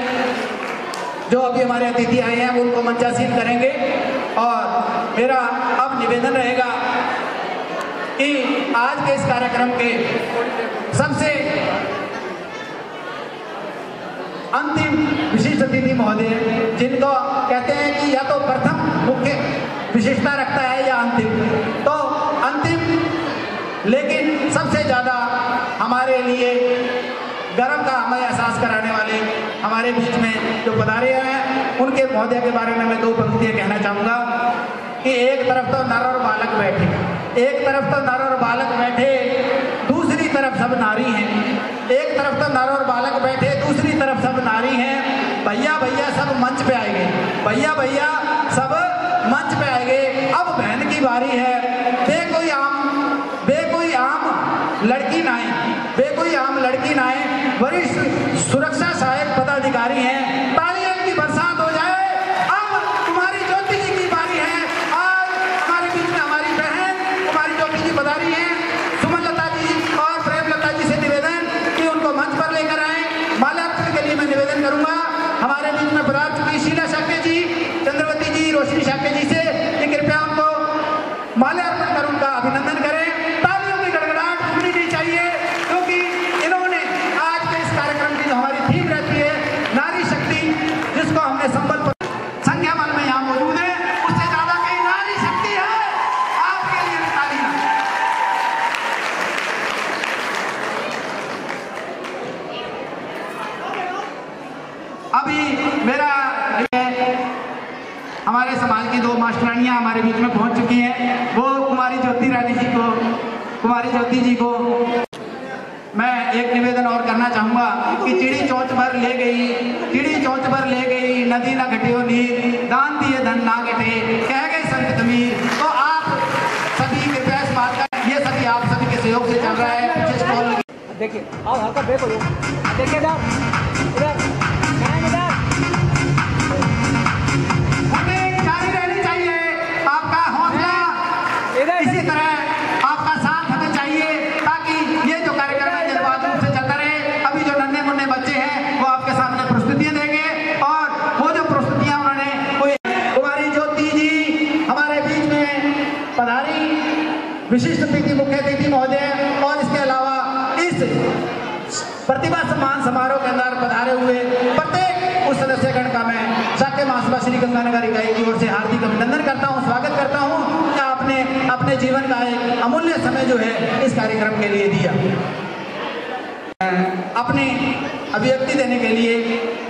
जो अभी हमारे अतिथि आए हैं वो उनको मंचासीन करेंगे। और मेरा अब निवेदन रहेगा कि आज के इस कार्यक्रम के सबसे अंतिम विशिष्ट अतिथि महोदय जिनको कहते हैं कि या तो प्रथम मुख्य विशिष्टता रखता है या अंतिम, तो अंतिम लेकिन सबसे ज़्यादा हमारे लिए गर्व का हमें एहसास कराने वाले हमारे बीच में जो पधारे हैं उनके महोदय के बारे में मैं दो पंक्तियाँ कहना चाहूँगा कि एक तरफ तो नर और बालक बैठे, एक तरफ तो नर और बालक बैठे, दूसरी तरफ सब नारी हैं। एक तरफ तो नर और बालक बैठे, दूसरी तरफ सब नारी हैं। भैया भैया सब मंच पे आएंगे, भैया भैया सब मंच पे आएंगे। अब बहन की बारी है। बेकोई आम लड़की नाए, बेकोई आम लड़की नाए, वरिष्ठ सुरक्षा सहायक पदाधिकारी हैं। तालियों की बरसात हो जाए। अब कुमारी ज्योति जी की बारी है। आज हमारे बीच में हमारी बहन कुमारी ज्योति जी पधारी हैं। सुमनलता जी और प्रेमलता जी से निवेदन कि उनको मंच पर लेकर आए। माल्यार्पण के लिए मैं निवेदन करूंगा हमारे बीच में पधार चुकी शीला शाक्य जी, चंद्रवती जी, रोशनी शाक्य जी से कि कृपया उनको माल्यार्पण कर उनका अभिनंदन करें। तालियों की गड़गड़ाहट सुननी नहीं चाहिए क्योंकि इन्होंने आज के इस कार्यक्रम की जो हमारी थीम रहती है नारी शक्ति, जिसको हमने संबल पर संख्या बल में यहाँ मौजूद है, उससे ज्यादा कहीं नारी शक्ति है। आपके लिए भी तालियां। अभी मेरा हमारे समाज की दो मास्टरानियां हमारे बीच में पहुंच चुकी हैं। वो कुमारी ज्योति रानी जी को, कुमारी ज्योति जी को मैं एक निवेदन और करना चाहूंगा कि चिड़ी चोंच भर ले गई, चिड़ी चोंच भर ले गई, नदी न घटियो नीर, दान दिए धन ना घटे, कह गए संत कबीर। तो आप सभी कृपया इस बात का, ये सभी आप सभी के सहयोग से चल रहा है। पीछे स्टॉल देखिए आओ हल्का ब्रेक हो देखिए इधर जारी रहनी चाहिए। आपका हौसला इसी तरह आपका साथ हमें चाहिए ताकि ये जो कार्यक्रम है जज्बात रूप से चलता रहे। अभी जो नन्हे मुन्ने बच्चे हैं वो आपके सामने प्रस्तुतियां देंगे और वो जो प्रस्तुतियां उन्होंने कोई कुमारी ज्योति जी हमारे बीच में पधारी विशिष्ट अतिथि, मुख्य अतिथि महोदय, और इसके अलावा इस प्रतिभा सम्मान समारोह के अंदर पधारे हुए प्रत्येक उस सदस्यगण का मैं शाक्य महासभा श्री गंगानगर इकाई की ओर से हार्दिक अभिनंदन करता हूं, स्वागत करता हूं कि आपने अपने जीवन का एक अमूल्य समय जो है इस कार्यक्रम के लिए दिया। अपनी अभिव्यक्ति देने के लिए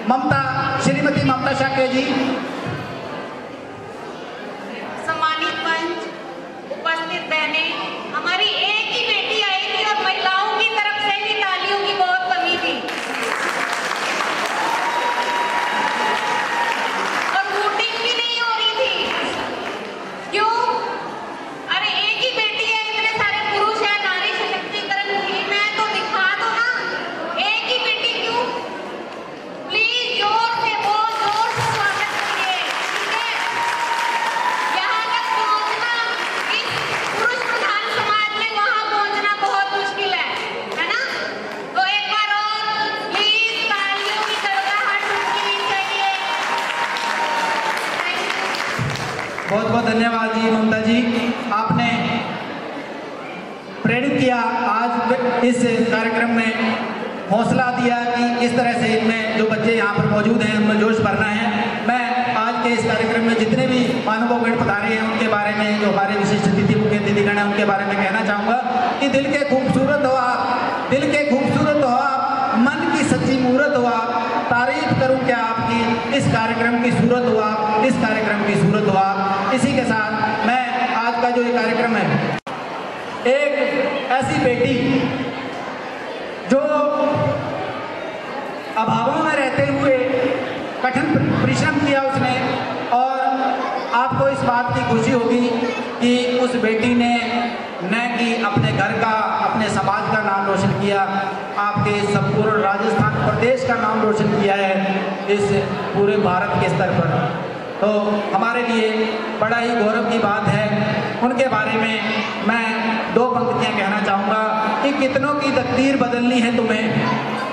ममता, श्रीमती ममता शाक्य जी। सम्मानित मंच, उपस्थित बहने, हमारी एक ही बेटी आई थी और महिलाओं की तरफ से भी तालियों की बहुत कमी थी और वोटिंग भी नहीं हो रही थी। क्यों? बहुत बहुत धन्यवाद जी ममता जी, आपने प्रेरित किया आज इस कार्यक्रम में, हौसला दिया कि किस तरह से इनमें जो बच्चे यहाँ पर मौजूद हैं उनमें जोश भरना है। मैं आज के इस कार्यक्रम में जितने भी महानुभावगण पधारे हैं उनके बारे में, जो हमारे विशिष्ट अतिथि मुख्य अतिथिगण हैं उनके बारे में कहना चाहूँगा कि दिल के खूबसूरत हो आप, दिल के खूबसूरत हो आप, मन की सच्ची मूरत हो आप, तारीफ करूँ क्या आपकी, इस कार्यक्रम की सूरत हो आप, इस कार्यक्रम की सूरत हो आप। इसी के साथ मैं आज का जो ये कार्यक्रम है, एक ऐसी बेटी जो अभावों में रहते हुए कठिन परिश्रम किया उसने, और आपको इस बात की खुशी होगी कि उस बेटी ने न कि अपने घर का, अपने समाज का नाम रोशन किया, आपके संपूर्ण राजस्थान प्रदेश का नाम रोशन किया है इस पूरे भारत के स्तर पर। तो हमारे लिए बड़ा ही गौरव की बात है। उनके बारे में मैं दो पंक्तियां कहना चाहूँगा कि कितनों की तकदीर बदलनी है तुम्हें,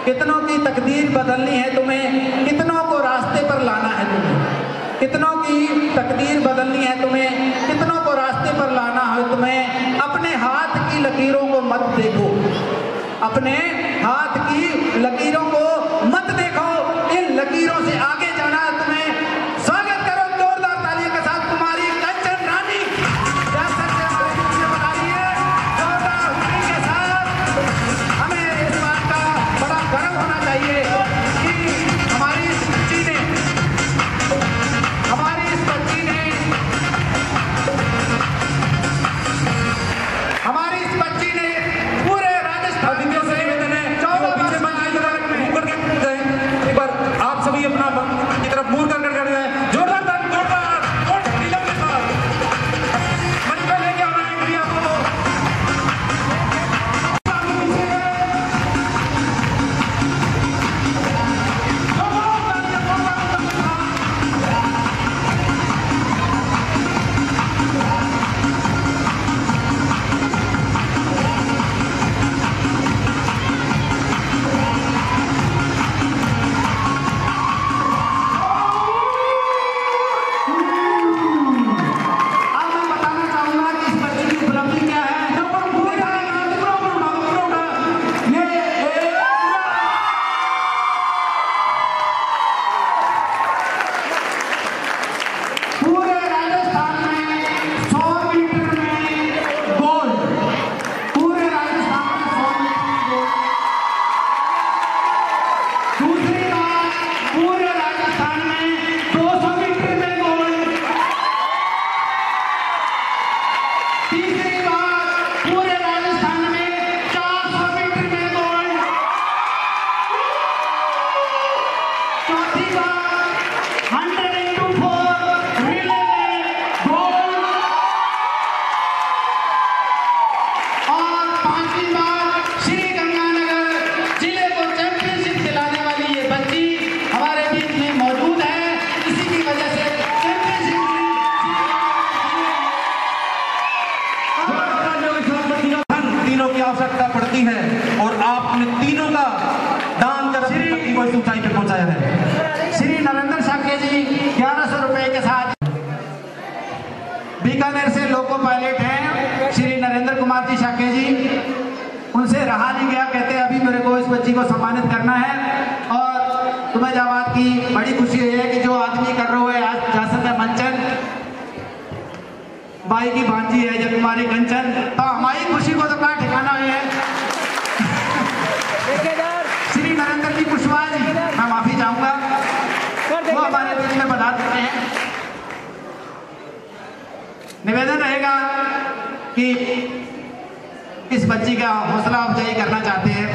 कितनों की तकदीर बदलनी है तुम्हें, कितनों को रास्ते पर लाना है तुम्हें, कितनों की तकदीर बदलनी है तुम्हें, कितनों को रास्ते पर लाना है तुम्हें। अपने हाथ की लकीरों को मत देखो, अपने हाथ की लकीरों को मत देखो, इन लकीरों से आगे जाना है तुम्हें। स्वागत करो जोरदार तालियों के साथ कुमारी कंचन रानी, जैसा कि हमारे बीच में बता रही है, जोरदार हुक्म के साथ। हमें इस बात का बड़ा गर्व होना चाहिए कि हमारी इस बच्ची ने पूरे राजस्थान से निवेदन है, पीछे एक बार आप सभी अपना की तरफ मुड़ कर जोरदार जोरदार के साथ मंच पे लेके आना है क्रिया को। आवश्यकता पड़ती है और आपने तीनों का दान कर को इस ऊंचाई पे पहुंचाया है। श्री नरेंद्र शाक्य जी 1100 रुपए के साथ बीकानेर से लोको पायलट हैं श्री नरेंद्र कुमार जी शाक्य जी, उनसे रहा नहीं गया, कहते अभी मेरे को इस बच्ची को सम्मानित करना है। और तुम्हें जवाब की बड़ी खुशी है कि जो आदमी कर रहे हो आज जासर में मंचन बाई की भांजी है जब तुम्हारी कंचन, तो हमारी खुशी को तो कहाँ ठिकाना है। श्री नरेंद्र जी कुशवाहा जी, मैं माफी चाहूंगा, वो हमारे बीच में बता देते हैं। निवेदन रहेगा कि इस बच्ची का हौसला अफजाई करना चाहते हैं।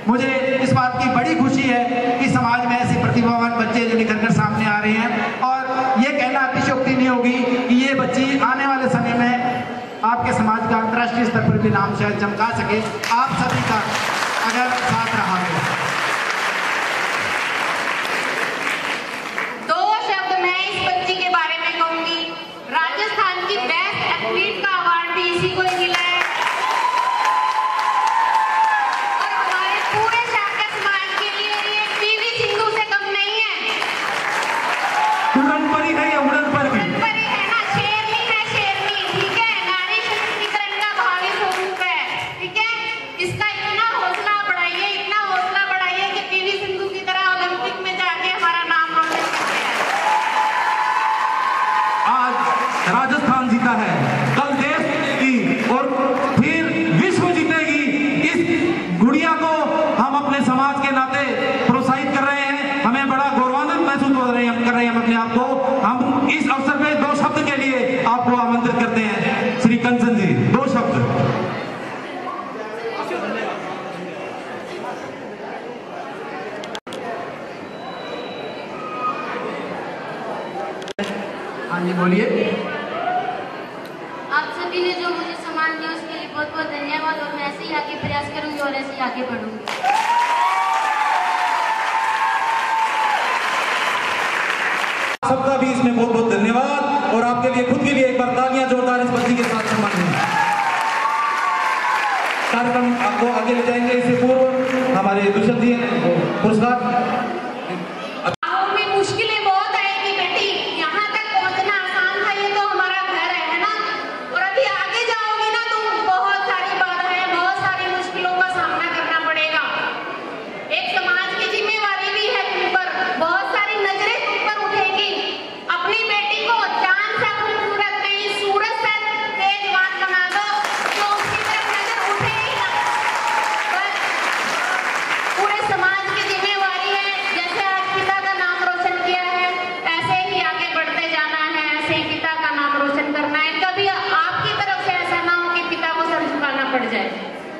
मुझे इस बात की बड़ी खुशी है कि समाज में ऐसे प्रतिभावान बच्चे जो निकल कर सामने आ रहे हैं, और ये कहना अतिशयोक्ति नहीं होगी कि ये बच्ची आने वाले समय में आपके समाज का अंतर्राष्ट्रीय स्तर पर भी नाम शायद चमका सके, आप सभी का अगर साथ रहा है। दो शब्द मैं इस बच्ची के बारे में कहूंगी। राजस्थान की बेस्ट एथलीट का अवार्ड भी इसी को ही मिला है, और हमारे पूरे शाक्य समाज के लिए ये पीवी सिंधु से कम नहीं है। उड़न परी है या उड़न पर भी? उड़न परी है ना, शेरनी अपने समाज के नाते प्रोत्साहित कर रहे हैं। हमें बड़ा गौरवान्वित महसूस कर रहे हैं हम अपने आप को। हम इस अवसर पे 2 शब्द के लिए आपको आमंत्रित करते हैं। श्री कंचन जी, 2 शब्द। हाँ जी, बोलिए। आप सभी ने जो मुझे सम्मान दिया उसके लिए बहुत बहुत धन्यवाद, और मैं ऐसे ही आगे प्रयास करूंगी और ऐसे ही आगे बढ़ूंगी। सबका भी इसमें बहुत बहुत धन्यवाद, और आपके लिए खुद के लिए एक बार तालियां जोरदार इस बच्ची के साथ सम्मान है। कार्यक्रम आपको आगे ले जाएंगे। इससे पूर्व हमारे दुष्यंत जी पुरस्कार। मुश्किलें बहुत आएगी बेटी, यहाँ तक पहुँचना आसान था, ये तो हमारा घर है ना, और अभी आगे जाओगी ना तो बहुत सारी बाधाएं, बहुत सारी मुश्किलों का सामना करना पड़ेगा। एक समाज की जिम्मेवारी भी है तुम पर, बहुत सारी नजरें तुम पर उठेगी। अपनी बेटी को चांद सा खूबसूरत नहीं, सूरज सा तेजवान बना दो, तो उसकी तरफ नजर उठे ही ना। बस पूरे समाज की जिम्मेवारी है, जैसे आज पिता का नाम रोशन किया है ऐसे ही आगे बढ़ते जाना है, ऐसे ही पिता का नाम रोशन करना है। कभी आपकी तरफ से ऐसा ना हो कि पिता को सर झुकाना पड़ जाए।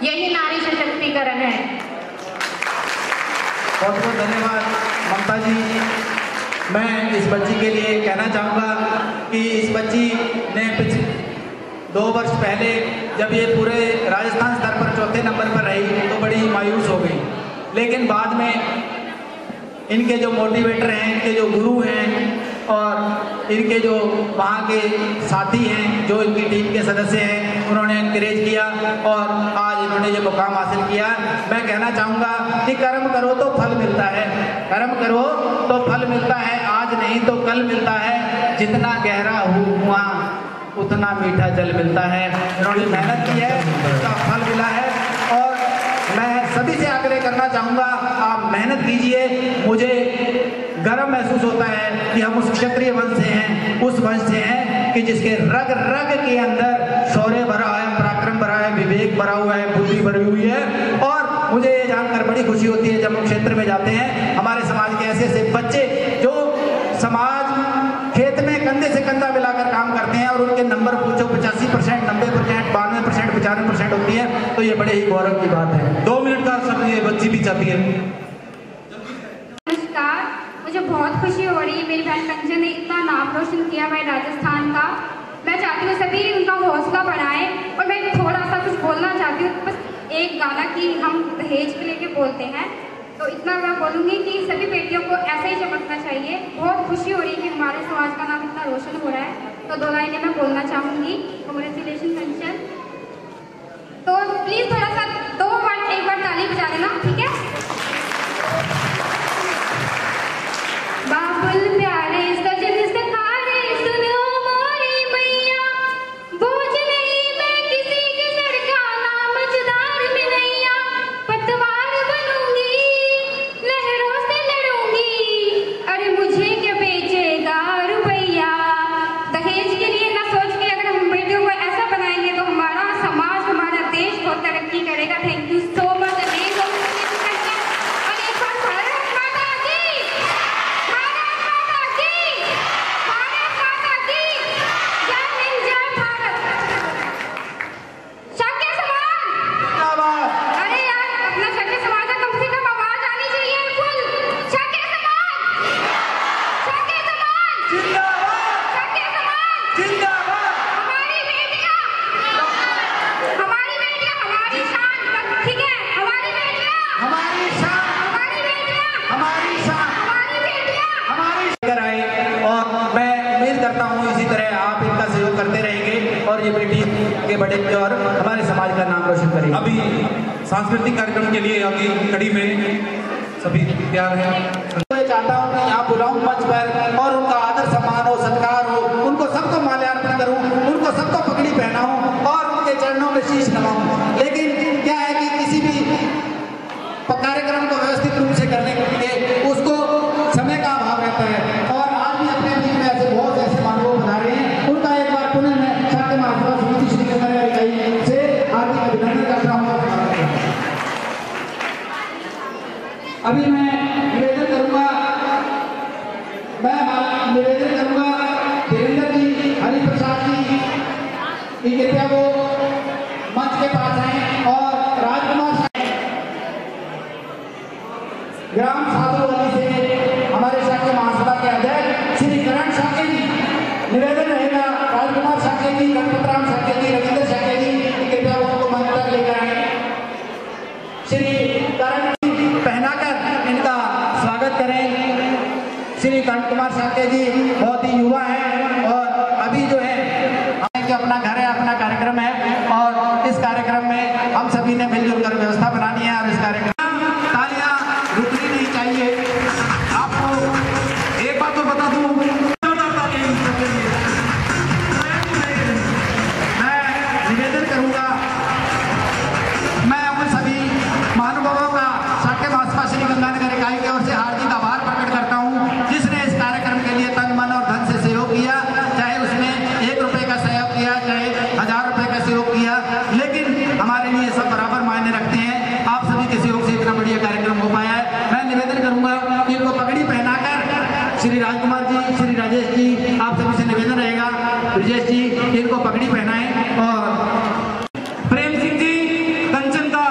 यही नारी सशक्तिकरण है। बहुत बहुत धन्यवाद ममता जी। मैं इस बच्ची के लिए कहना चाहूँगा कि इस बच्ची ने पिछले 2 वर्ष पहले जब ये पूरे राजस्थान स्तर पर 4थे नंबर पर रही तो बड़ी मायूस हो गई, लेकिन बाद में इनके जो मोटिवेटर हैं, इनके जो गुरु हैं और इनके जो वहाँ के साथी हैं, जो इनकी टीम के सदस्य हैं, उन्होंने एनकरेज किया और आज इन्होंने ये मुकाम हासिल किया। मैं कहना चाहूँगा कि कर्म करो तो फल मिलता है, कर्म करो तो फल मिलता है, आज नहीं तो कल मिलता है। जितना गहरा हुआ उतना मीठा जल मिलता है। इन्होंने मेहनत की है, उसका फल मिला है, और मैं सभी से आग्रह करना चाहूँगा आप मेहनत कीजिए। मुझे गर्व महसूस होता है कि हम उस क्षत्रिय वंश से हैं, उस वंश से हैं कि जिसके रग रग के अंदर शौर्य भरा है, पराक्रम भरा है, विवेक भरा हुआ है, बुद्धि भरी हुई है। और मुझे ये जानकर बड़ी खुशी होती है जब हम क्षेत्र में जाते हैं, हमारे समाज के ऐसे ऐसे बच्चे जो समाज खेत में कंधे से कंधा मिलाकर काम करते हैं और उनके नंबर पूछो 85%, 90%, 92%, 95% होती है, तो ये बड़े ही गौरव की बात है। 2 मिनट का समय ये बच्ची भी चाहती है। नमस्कार, मुझे बहुत खुशी हो रही है, मेरी बहन कंचन ने इतना नाम रोशन किया है राजस्थान का। मैं चाहती हूँ सभी उनका हौसला बढ़ाएं, और मैं थोड़ा सा कुछ बोलना चाहती हूँ, बस एक गाना कि हम दहेज के लेके बोलते हैं, तो इतना मैं बोलूँगी कि सभी बेटियों को ऐसे ही चमकना चाहिए। बहुत खुशी हो रही है कि हमारे समाज का नाम इतना रोशन हो रहा है, तो 2 लाइनें मैं बोलना चाहूँगी। कांग्रेचुलेशन कंचन। तो प्लीज़ थोड़ा सा 2 बार एक बार ताली बजा देना, ठीक है। बाबुल प्यारे सजन सखारे सुनो मोरी मैया, बोझ नहीं मैं किसी के सर का, नाम मझदार में नैया, पतवार बनूंगी लहरों से लड़ूंगी, अरे मुझे क्या बेचेगा रुपैया। दहेज के लिए ना सोच के अगर हम बेटियों को ऐसा बनाएंगे तो हमारा समाज, हमारा देश बहुत तरक्की करेगा। Thank you so much. और ये बेटी के बड़े और हमारे समाज का नाम रोशन करेगी। अभी सांस्कृतिक कार्यक्रम के लिए आगे कड़ी में सभी तैयार हैं। मैं चाहता हूँ कि यहाँ बुलाऊं मंच पर और उनका आदर सम्मान हो, सत्कार हो, उनको सबको माल्यार्पण करूँ, उनको सबको पगड़ी पहनाऊं और उनके चरणों में शीश नवाऊं। लेकिन क्या है कि किसी भी कार्यक्रम को व्यवस्थित रूप से करने के लिए उसको समय का अभाव रहता है, और आज भी अपने बीच में ऐसे बहुत ऐसे मानव बना रहे हैं। उनका एक बार पुनः मैं शाक्य महासभा समिति श्री कमला इकाई से हार्दिक अभिनंदन करता हूँ। अभी मैं निवेदन करूंगा देवेंद्र जी, हरिप्रसाद जी की कृपया वो मंच के पास आए और राजकुमार ग्राम साधुवाली से हमारे शाक्य महासभा के अध्यक्ष श्री करण शाक्य जी, निवेदन रहेगा राजकुमार शाक्य जी, गणपतराम शाक्य जी, रविंद्र शाक्य जी की कृपया वो मंच तक लेकर आए। श्री करण पहनाकर इनका स्वागत करें। श्री करण कुमार शाक्य जी बहुत ही युवा हैं और अभी जो है कि अपना घर है, अपना कार्यक्रम है और इस कार्यक्रम में हम सभी ने मिलजुल कर व्यवस्था बनानी है और इस कार्यक्रम तालियां रुकनी नहीं चाहिए। आपको एक बात तो बता दूं, मैं निवेदन करूंगा, मैं उन सभी महानुभावों का शाक्य महासभा श्री गंगानगर इकाई की ओर से हार्दिक आभार प्रकट करता हूं, जिसने इस कार्यक्रम के लिए तन मन और धन से सहयोग किया, चाहे उसने 1 रुपए का सहयोग किया, चाहे 1000 रुपए का सहयोग किया, लेकिन हमारे लिए सब बराबर मायने रखते हैं। आप सभी के सहयोग से इतना बढ़िया कार्यक्रम हो पाया है। मैं निवेदन करूंगा कि इनको पगड़ी पहनाकर श्री राजकुमार जी, श्री राजेश जी, आप सभी से निवेदन रहेगा, ब्रजेश जी इनको पगड़ी पहनाएं और प्रेम सिंह जी कंचन का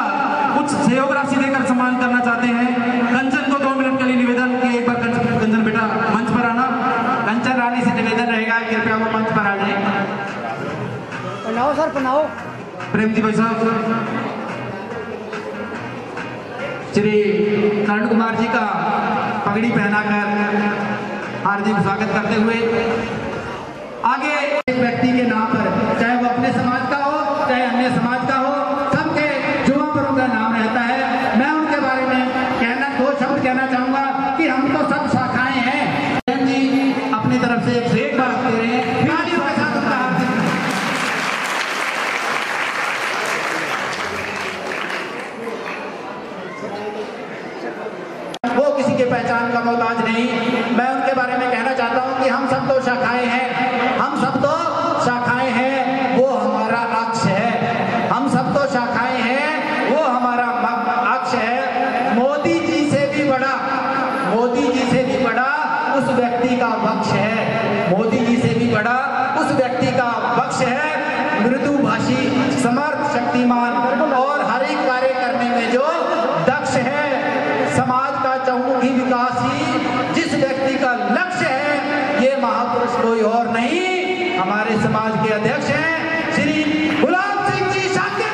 कुछ सहयोग राशि देकर सम्मान करना चाहते हैं। कंचन को 2 मिनट के लिए निवेदन कि एक बार कंचन बेटा मंच पर आना। कंचन रानी से निवेदन रहेगा, कृपया वो मंच पर आ जाए। बनाओ सर, बनाओ। प्रेम जी भाई साहब, श्री करण कुमार जी का पगड़ी पहनाकर हार्दिक स्वागत करते हुए आगे एक व्यक्ति के नाम पर, चाहे वो अपने समाज का हो चाहे अन्य समाज का हो, सबके जुआ पर उनका नाम रहता है। मैं उनके बारे में 2 शब्द कहना चाहूंगा कि हम तो सब शाखाएं हैं। जी अपनी तरफ से एक बार दे रहे हैं, तालियों के साथ उनका हाथ वो किसी के पहचान का मोहताज नहीं। मैं उनके बारे में कहना चाहता हूं कि हम सब तो शाखाएं हैं, हम सब तो शाखाएं हैं, वो हमारा अक्ष है। हम सब तो शाखाएं हैं, वो हमारा अक्ष है। मोदी जी से भी बड़ा उस व्यक्ति का वक्ष है। मोदी जी से भी बड़ा उस व्यक्ति का वक्ष है। मृदुभाषी, समर्थ, शक्तिमान और हर एक कार्य करने में जो दक्ष है। समाज का चहुमुखी विकास ही जिस व्यक्ति का लक्ष्य है, ये महापुरुष कोई और नहीं, हमारे समाज के अध्यक्ष हैं श्री गुलाब सिंह जी शाक्य।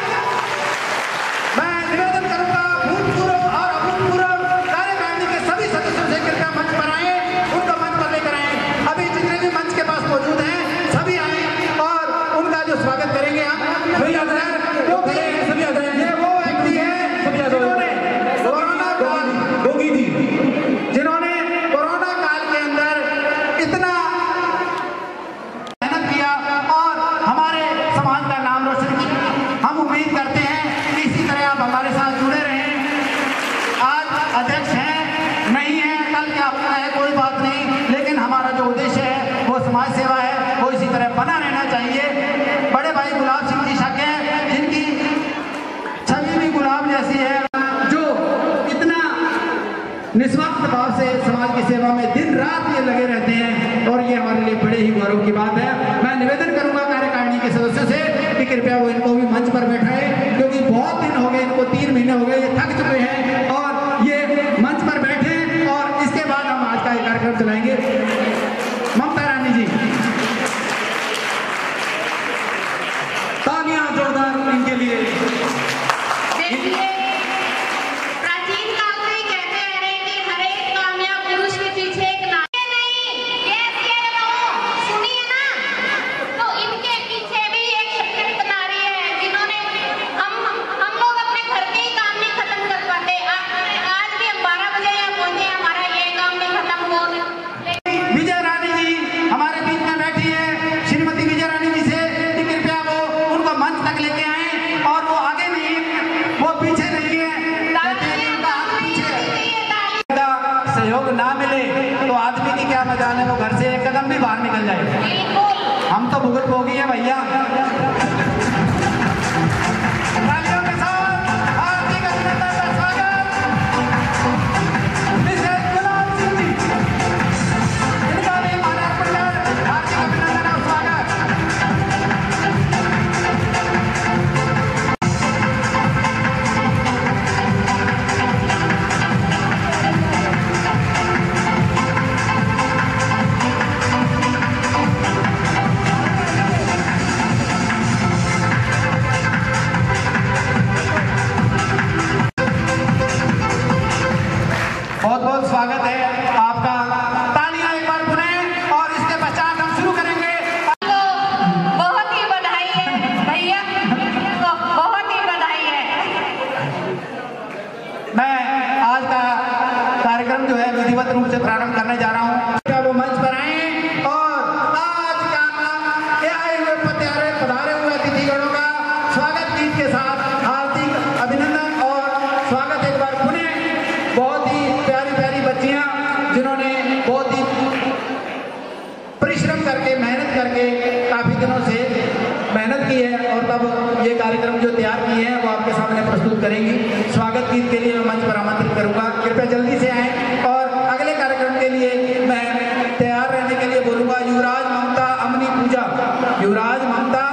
मैं निवेदन करूंगा भूतपूर्व और अभूतपूर्व कार्यकारिणी के सभी सदस्यों से कृपया मंच पर आए, उनका मंच पर लेकर आए। अभी जितने भी मंच के पास मौजूद हैं सभी आए और उनका जो स्वागत करेंगे हम सभी आ जाए, क्योंकि ये वो व्यक्ति है जिन्होंने कोरोना काल के अंदर इतना मेहनत किया और हमारे समाज का नाम रोशन किया। हम उम्मीद करते हैं कि इसी तरह आप हमारे साथ जुड़े रहें। आज अध्यक्ष हैं, नहीं है, कल क्या होता है कोई बात नहीं, लेकिन हमारा जो उद्देश्य है वो समाज सेवा है, वो इसी तरह बना रहना चाहिए। बड़े भाई गुलाब सिंह जी शाक्य जिनकी छवि भी गुलाब जैसी है, जो इतना निस्वार्थ भाव से समाज की सेवा में दिन रात ये लगे रहते हैं और ये हमारे लिए बड़े ही गौरव की बात है। मैं निवेदन करूंगा कार्यकारिणी के सदस्यों से कि कृपया वो इनको भी मंच पर बैठाए, क्योंकि बहुत दिन हो गए, इनको 3 महीने हो गए, ये थक चुके हैं और ये मंच पर बैठे और इसके बाद हम आज का ये कार्यक्रम चलाएंगे। ममता रानी जी, तालियां जोरदार इनके लिए। देखिए, प्राचीन काल से ही कहते आ रहे हैं कि हर एक कामयाब पुरुष के पीछे एक नारी नहीं। ये सुनिए ना, तो इनके पीछे भी एक सशक्त नारी है, जिन्होंने हम लोग अपने घर के ही काम नहीं खत्म कर पाते। आज भी हम 12 बजे यहाँ पहुंचे, हमारा ये काम नहीं खत्म हो। विजय रानी जी हमारे बीच में बैठी है, श्रीमती विजय रानी जी से कृपया वो उनको मंच तक लेके आए और वो आगे नहीं, वो पीछे नहीं है। सहयोग ना मिले तो आदमी की क्या मजाल है, वो घर से एक कदम भी बाहर निकल जाए। हम तो भुगत भोगी है भैया। तालियों के साथ हार्दिक अभिनंदन का स्वागत। बहुत बहुत स्वागत है आपका। तालियां एक बार बुलाएं और इसके पश्चात हम शुरू करेंगे। बहुत ही बधाई है भैया, बहुत ही बधाई है। मैं आज का कार्यक्रम जो है विधिवत रूप से प्रारंभ करने जा रहा हूँ। क्या वो मंच पर आए और आज का आए हुए पधारे हुए अतिथिगणों का स्वागत गीत के साथ हार्दिक अभिनंदन और स्वागत एक बार पुनः। बहुत ही प्यारी प्यारी बच्चियां जिन्होंने बहुत ही परिश्रम करके मेहनत करके काफी दिनों से मेहनत की है और तब ये कार्यक्रम जो तैयार किए हैं वो आपके सामने प्रस्तुत करेंगी। स्वागत गीत के लिए मैं मंच पर आमंत्रित करूंगा, कृपया जल्दी से आएं। और अगले कार्यक्रम के लिए मैं तैयार रहने के लिए बोलूंगा युवराज, ममता, अमनी, पूजा। युवराज, ममता।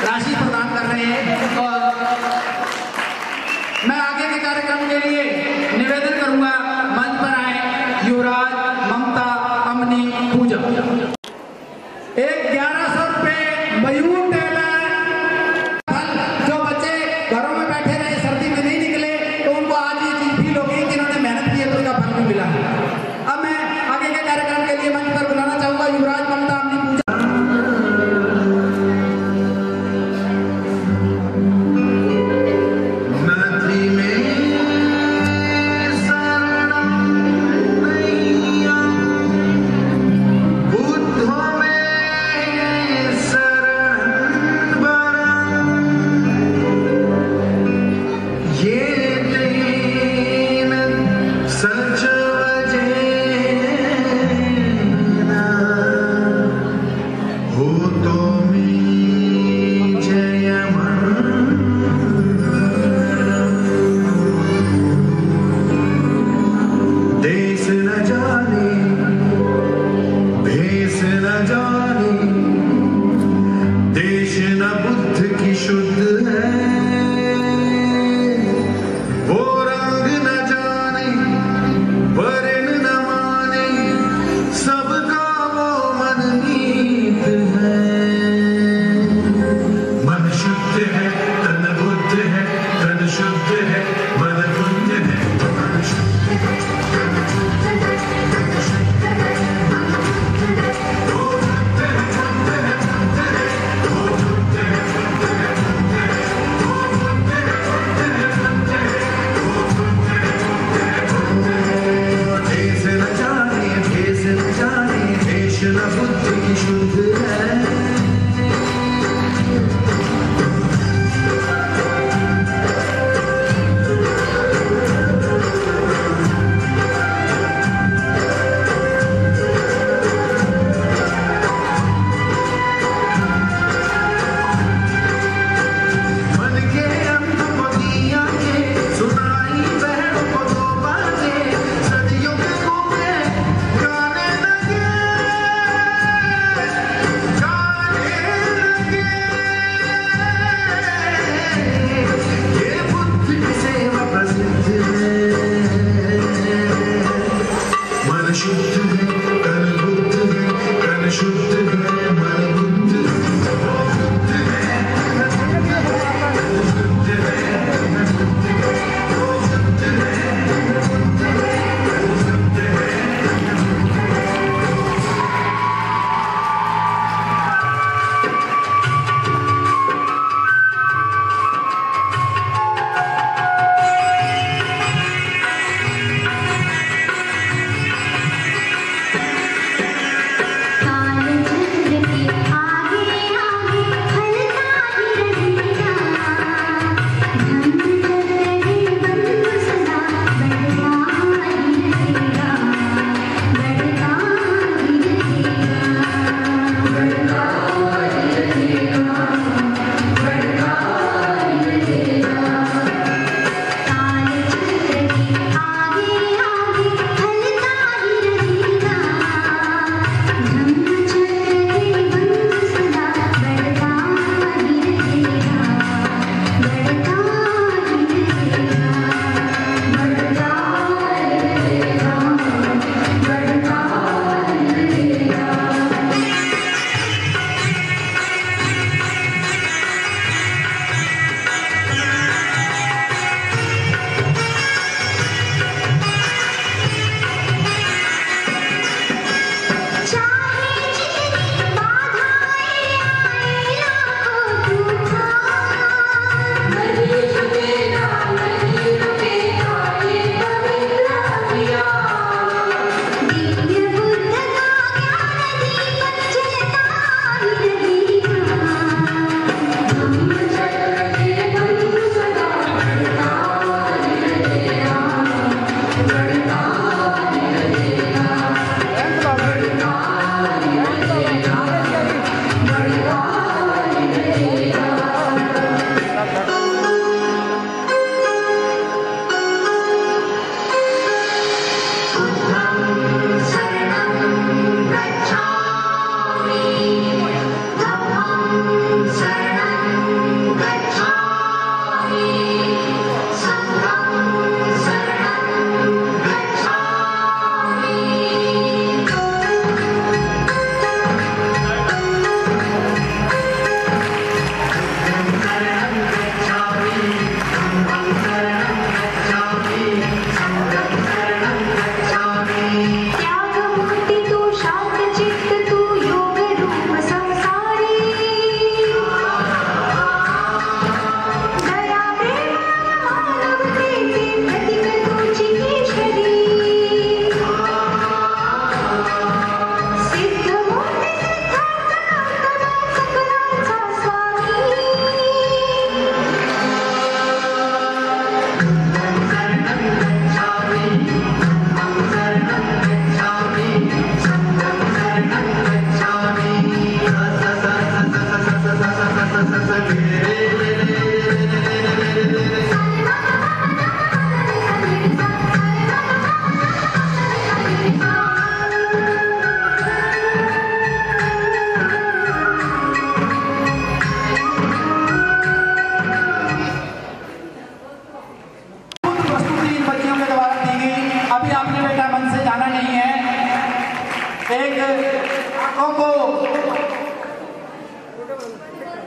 राशि प्रदान कर रहे हैं और मैं आगे के कार्यक्रम के लिए निवेदन करूंगा मंच पर आए युवराज, ममता, अमनी, पूजा। एक 1100 रुपए मयूर टेलर जो बच्चे घरों में बैठे रहे, सर्दी में नहीं निकले, तो उनको आज ये चीज फील होगी कि इन्होंने मेहनत की है तो उसका फल भी मिला। अब मैं आगे के कार्यक्रम के लिए मंच पर बुलाना चाहूंगा युवराज, ममता, अमनी, पूजा। Who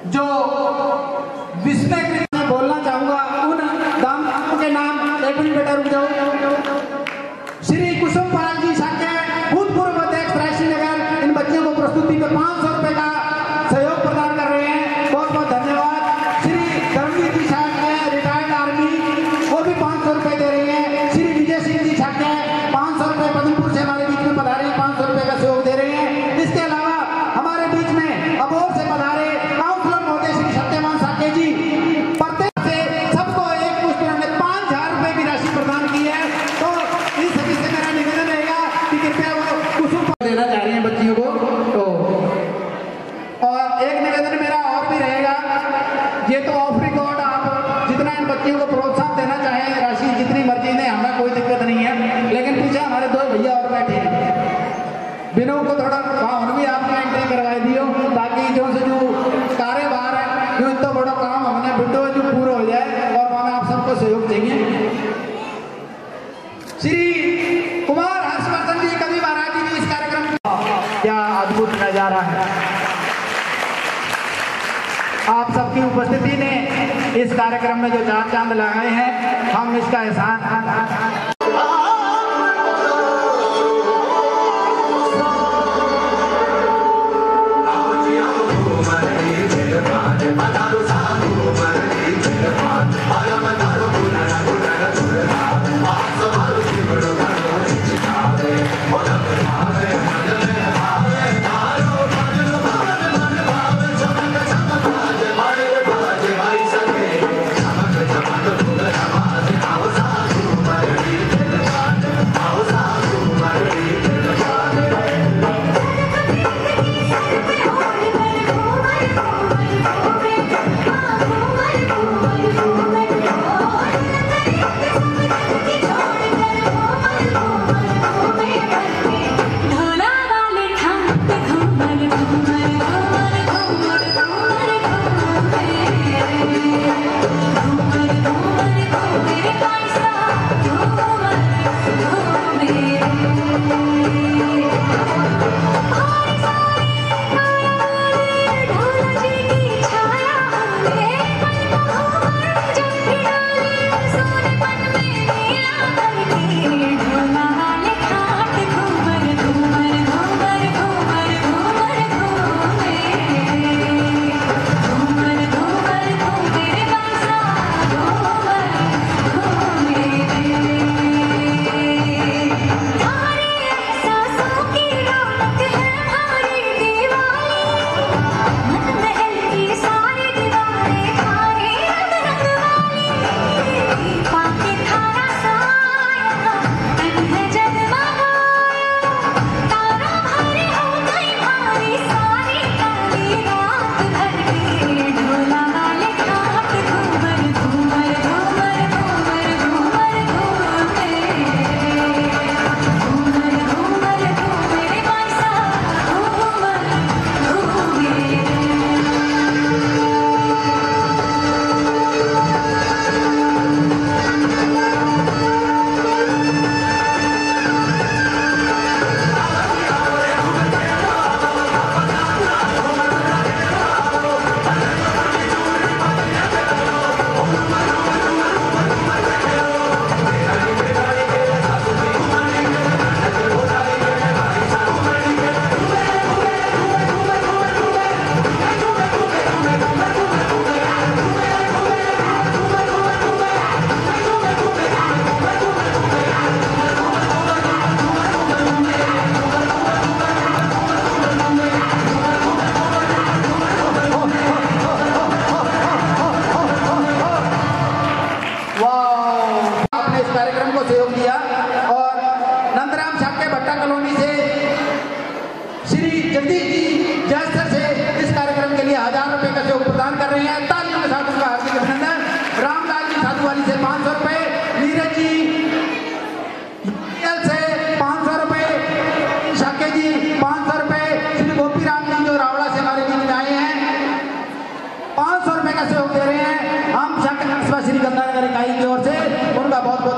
जो विस्मय बोलना चाहूंगा उन दामों के नाम। एक मिनट बेटा रुक जाओ। श्री कुसुम पाल जी शाक्य, भूतपूर्व अध्यक्ष राशि नगर, इन बच्चों को प्रस्तुति में 500 रुपए का सहयोग प्रदान कर रहे हैं, बहुत बहुत धन्यवाद। श्री धर्मवीर जी शाक्य, रिटायर्ड आर्मी, वो भी 500 रुपए दे रही है। श्री विजय सिंह जी शाक्य 500 रुपए पद्मपुर से हमारे बीच में पधारे, 500 रुपए का सहयोग दे रहे हैं। इसके अलावा हमारे बीच में अबोहर से पधारे काउंसलर महोदय श्री सत्यवान साके जी, प्रत्येक से सबको एक मुश्त में 5000 रुपए की राशि प्रदान की है। तो इन सभी से मेरा निवेदन रहेगा कि कृपया वो कुसुम देना चाह रही है बच्चियों को। तो और एक निवेदन मेरा और भी रहेगा, ये तो ऑफ रिकॉर्ड आप जितना इन बच्चियों को प्रोत्साहन देना चाहें, राशि जितनी मर्जी ने, हमें कोई दिक्कत नहीं है। लेकिन पीछे हमारे 2 भैया और बैठे हैं, बिनों को थोड़ा वहाँ भी आपने एंट्री करवा दियो, ताकि जो से जो कार्यभार है जो इतना बड़ा काम हमने बिटो जो पूरा हो जाए, और वहाँ आप सबको सहयोग चाहिए। श्री कुमार हर्षवर्धन जी कवि महाराज जी भी इस कार्यक्रम क्या अद्भुत नजारा है। आप सबकी उपस्थिति ने इस कार्यक्रम में जो 4 चांद लगाए हैं, हम इसका एहसान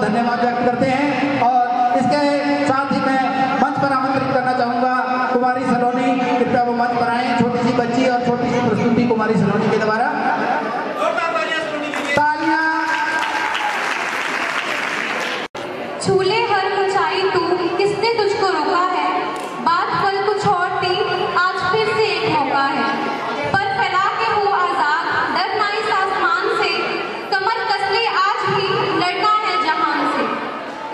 धन्यवाद व्यक्त करते हैं। और इसके साथ ही मैं मंच पर आमंत्रित करना चाहूंगा कुमारी सलोनी, कृपया वो मंच पर आए। छोटी सी बच्ची और छोटी सी प्रस्तुति कुमारी नारी सलोनी के द्वारा तालियां। छूले हर ऊंचाई तू, किसने तुझको रोका है? बात कल कुछ और थी, आज फिर से एक मौका है। पर फैला के हो आजाद, डर ना इस आसमान से, कमर कस ले आज भी लड़ना है जहान से।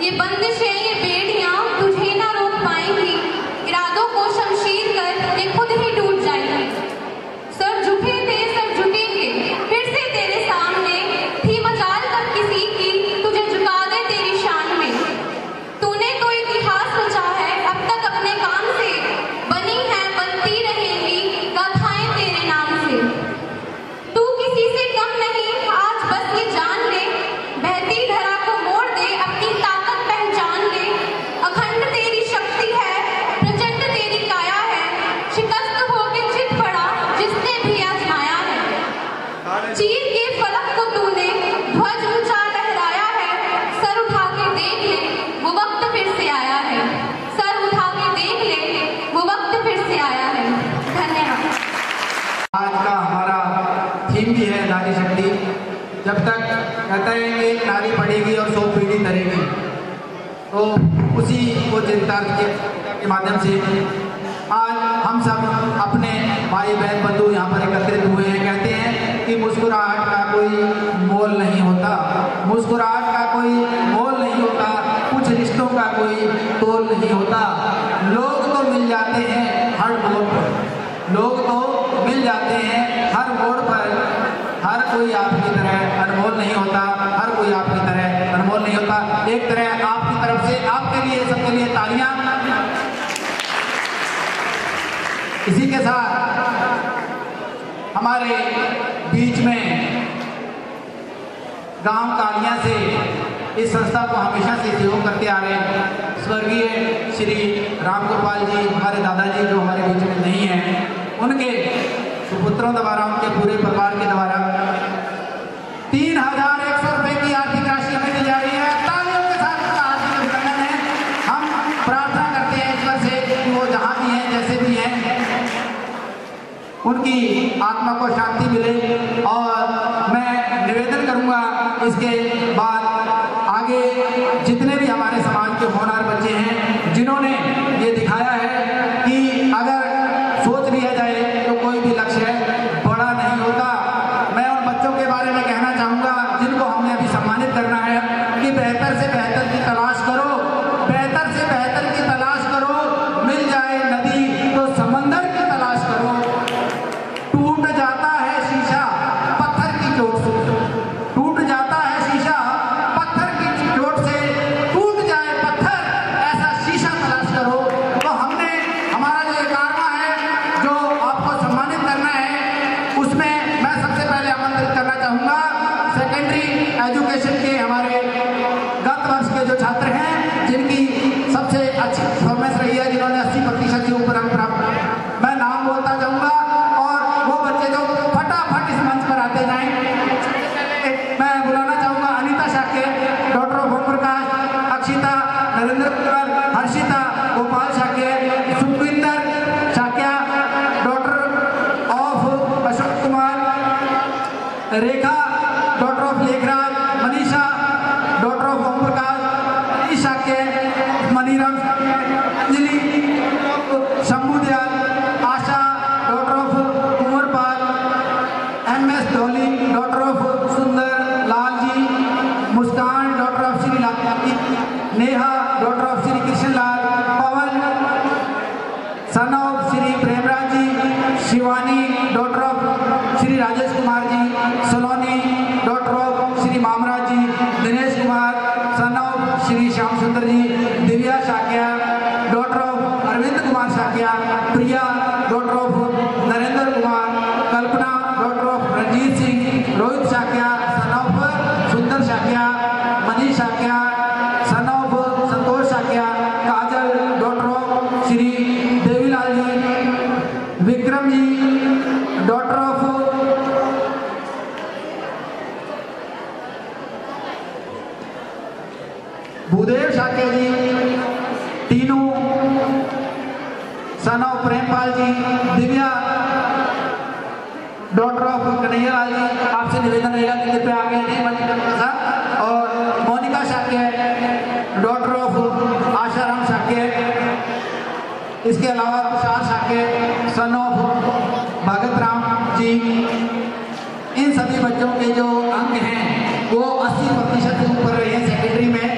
ये बंदिशें ये बेड़ियां तुझे ना रोक पाएंगी, इरादों को शमशीर कर ये खुद ही टूट जाएंगी। सर झुके थे सर झुकेंगे फिर से तेरे सामने, थी मजाल तब किसी की तुझे झुका दे तेरी शान में। तूने तो इतिहास रचा है अब तक अपने काम से, बनी है बनती रहेंगी गाथाएं तेरे नाम से। तू किसी से कम नहीं आज बस ये जान ले, बहती धरा को मोड़ दे अपनी ताकत पहचान ले। अखंड तेरी शक्ति है प्रचंड तेरी काया है, शिकस्त होके चित पड़ा जिसने भी आजमाया है। चीर के फलक को तूने ध्वज ऊंचा लहराया है, सर उठा के देख ले वो वक्त फिर से आया है। सर उठा के देख ले वो वक्त फिर से आया है। धन्यवाद। आज का हमारा थीम भी है नारी शक्ति। जब तक कहते हैं कि एक नारी पढ़ेगी और 100 पीढ़ी करेगी, तो उसी को चरितार्थ के माध्यम से आज हम सब अपने भाई बहन बंधु यहाँ पर एकत्रित हुए हैं। कहते हैं कि मुस्कुराहट का कोई मोल नहीं होता, मुस्कुराहट का कोई मोल नहीं होता, कुछ रिश्तों का कोई तोल नहीं होता। लोग तो मिल जाते हैं हर मोड़ पर, लोग तो मिल जाते हैं हर मोड़ पर। हर कोई आपकी तरह अनमोल नहीं होता, हर कोई आपकी तरह अनमोल नहीं होता। एक तरह आपकी तरफ से आपके लिए सबके लिए तालियां। इसी के साथ हमारे बीच में गांव कालिया से इस संस्था को हमेशा से सहयोग करते आ रहे स्वर्गीय श्री राम गोपाल जी, हमारे दादाजी जो हमारे बीच में नहीं हैं, उनके सुपुत्रों द्वारा, उनके पूरे परिवार के द्वारा 3100 रुपए की आर्थिक राशि हमें दी जा रही है। तालियों के साथ उनका हार्दिक अभिनंदन है। हम प्रार्थना करते हैं ईश्वर से कि वो जहाँ भी हैं जैसे भी हैं उनकी आत्मा को शांति मिले। और मैं निवेदन करूँगा इसके बाद आगे जितने भी हमारे समाज के होनहार बच्चे हैं जिन्होंने ये दिखाया है कि अगर सोच लिया जाए तो कोई भी लक्ष्य बड़ा नहीं होता। मैं उन बच्चों के बारे में कहना चाहूँगा जिनको हमने अभी सम्मानित करना है कि बेहतर से बेहतर की तलाश करो, बेहतर से बेहतर की तलाश करो। मिल जाए नदी तो समंदर की तलाश करो। टूट जाता है शीशा पत्थर की चोट से, टूट जाता है शीशा पत्थर की चोट से, टूट जाए पत्थर ऐसा शीशा तलाश करो। तो हमने हमारा जो कारवा है जो आपको सम्मानित करना है उसमें मैं सबसे पहले आमंत्रित करना चाहूँगा सेकेंडरी एजुकेशन के हमारे गत वर्ष के जो छात्र हैं जिनकी सबसे अच्छी परफॉर्मेंस रही है, जिन्होंने 80% से ऊपर अंक प्राप्त, मैं नाम बोलता जाऊँगा और वो बच्चे जो फटाफट इस मंच पर आते जाएं। मैं बुलाना चाहूँगा Anita Shakya, daughter of Om Prakash, Akshita, Narendra Kumar, Harshita, Gopal Shakya, Sukhvinder Shakya, daughter of Ashok Kumar, Rekha daughter of Lekhraj, Manisha daughter of Om Prakash, Shakya, Maniram, Anjali, Shambhu Dayal, Asha daughter of Kunwarpal, MS Dhauli daughter of Sundar Lal ji, Muskan daughter of Shri Lal, Neha daughter of Shri Krishnalal, Pawan son of Shri Premraj ji, Shivani daughter of Shri Rajesh Kumar ji, Saloni daughter of Shri Mamraj ji, Dinesh Kumar son of Shri Shyam Sundar ji, Divya Shakya daughter of Arvind Kumar Shakya, Priya daughter of Narendra Kumar, Kalpana daughter of Ranjit Singh, Rohit Shakya son of Sundar Shakya, Manish Shakya son of Santosh Shakya, Kajal daughter of Shri Devilal ji, Vikram ji daughter of Bhudev Shakya ji, Tinu son of Prempal ji, Divya daughter of Kanhaiya Lal ji, आपसे निवेदन रहेगा कि कृपया आगे नहीं मंच पर प्रसाद। और मोनिका शाक्य, डॉक्टर ऑफ आशाराम शाक्य, इसके अलावा तुषार शाक्य, सन ऑफ भगत राम जी। इन सभी बच्चों के जो अंक हैं वो 80% से ऊपर रहे हैं सेकेंडरी में।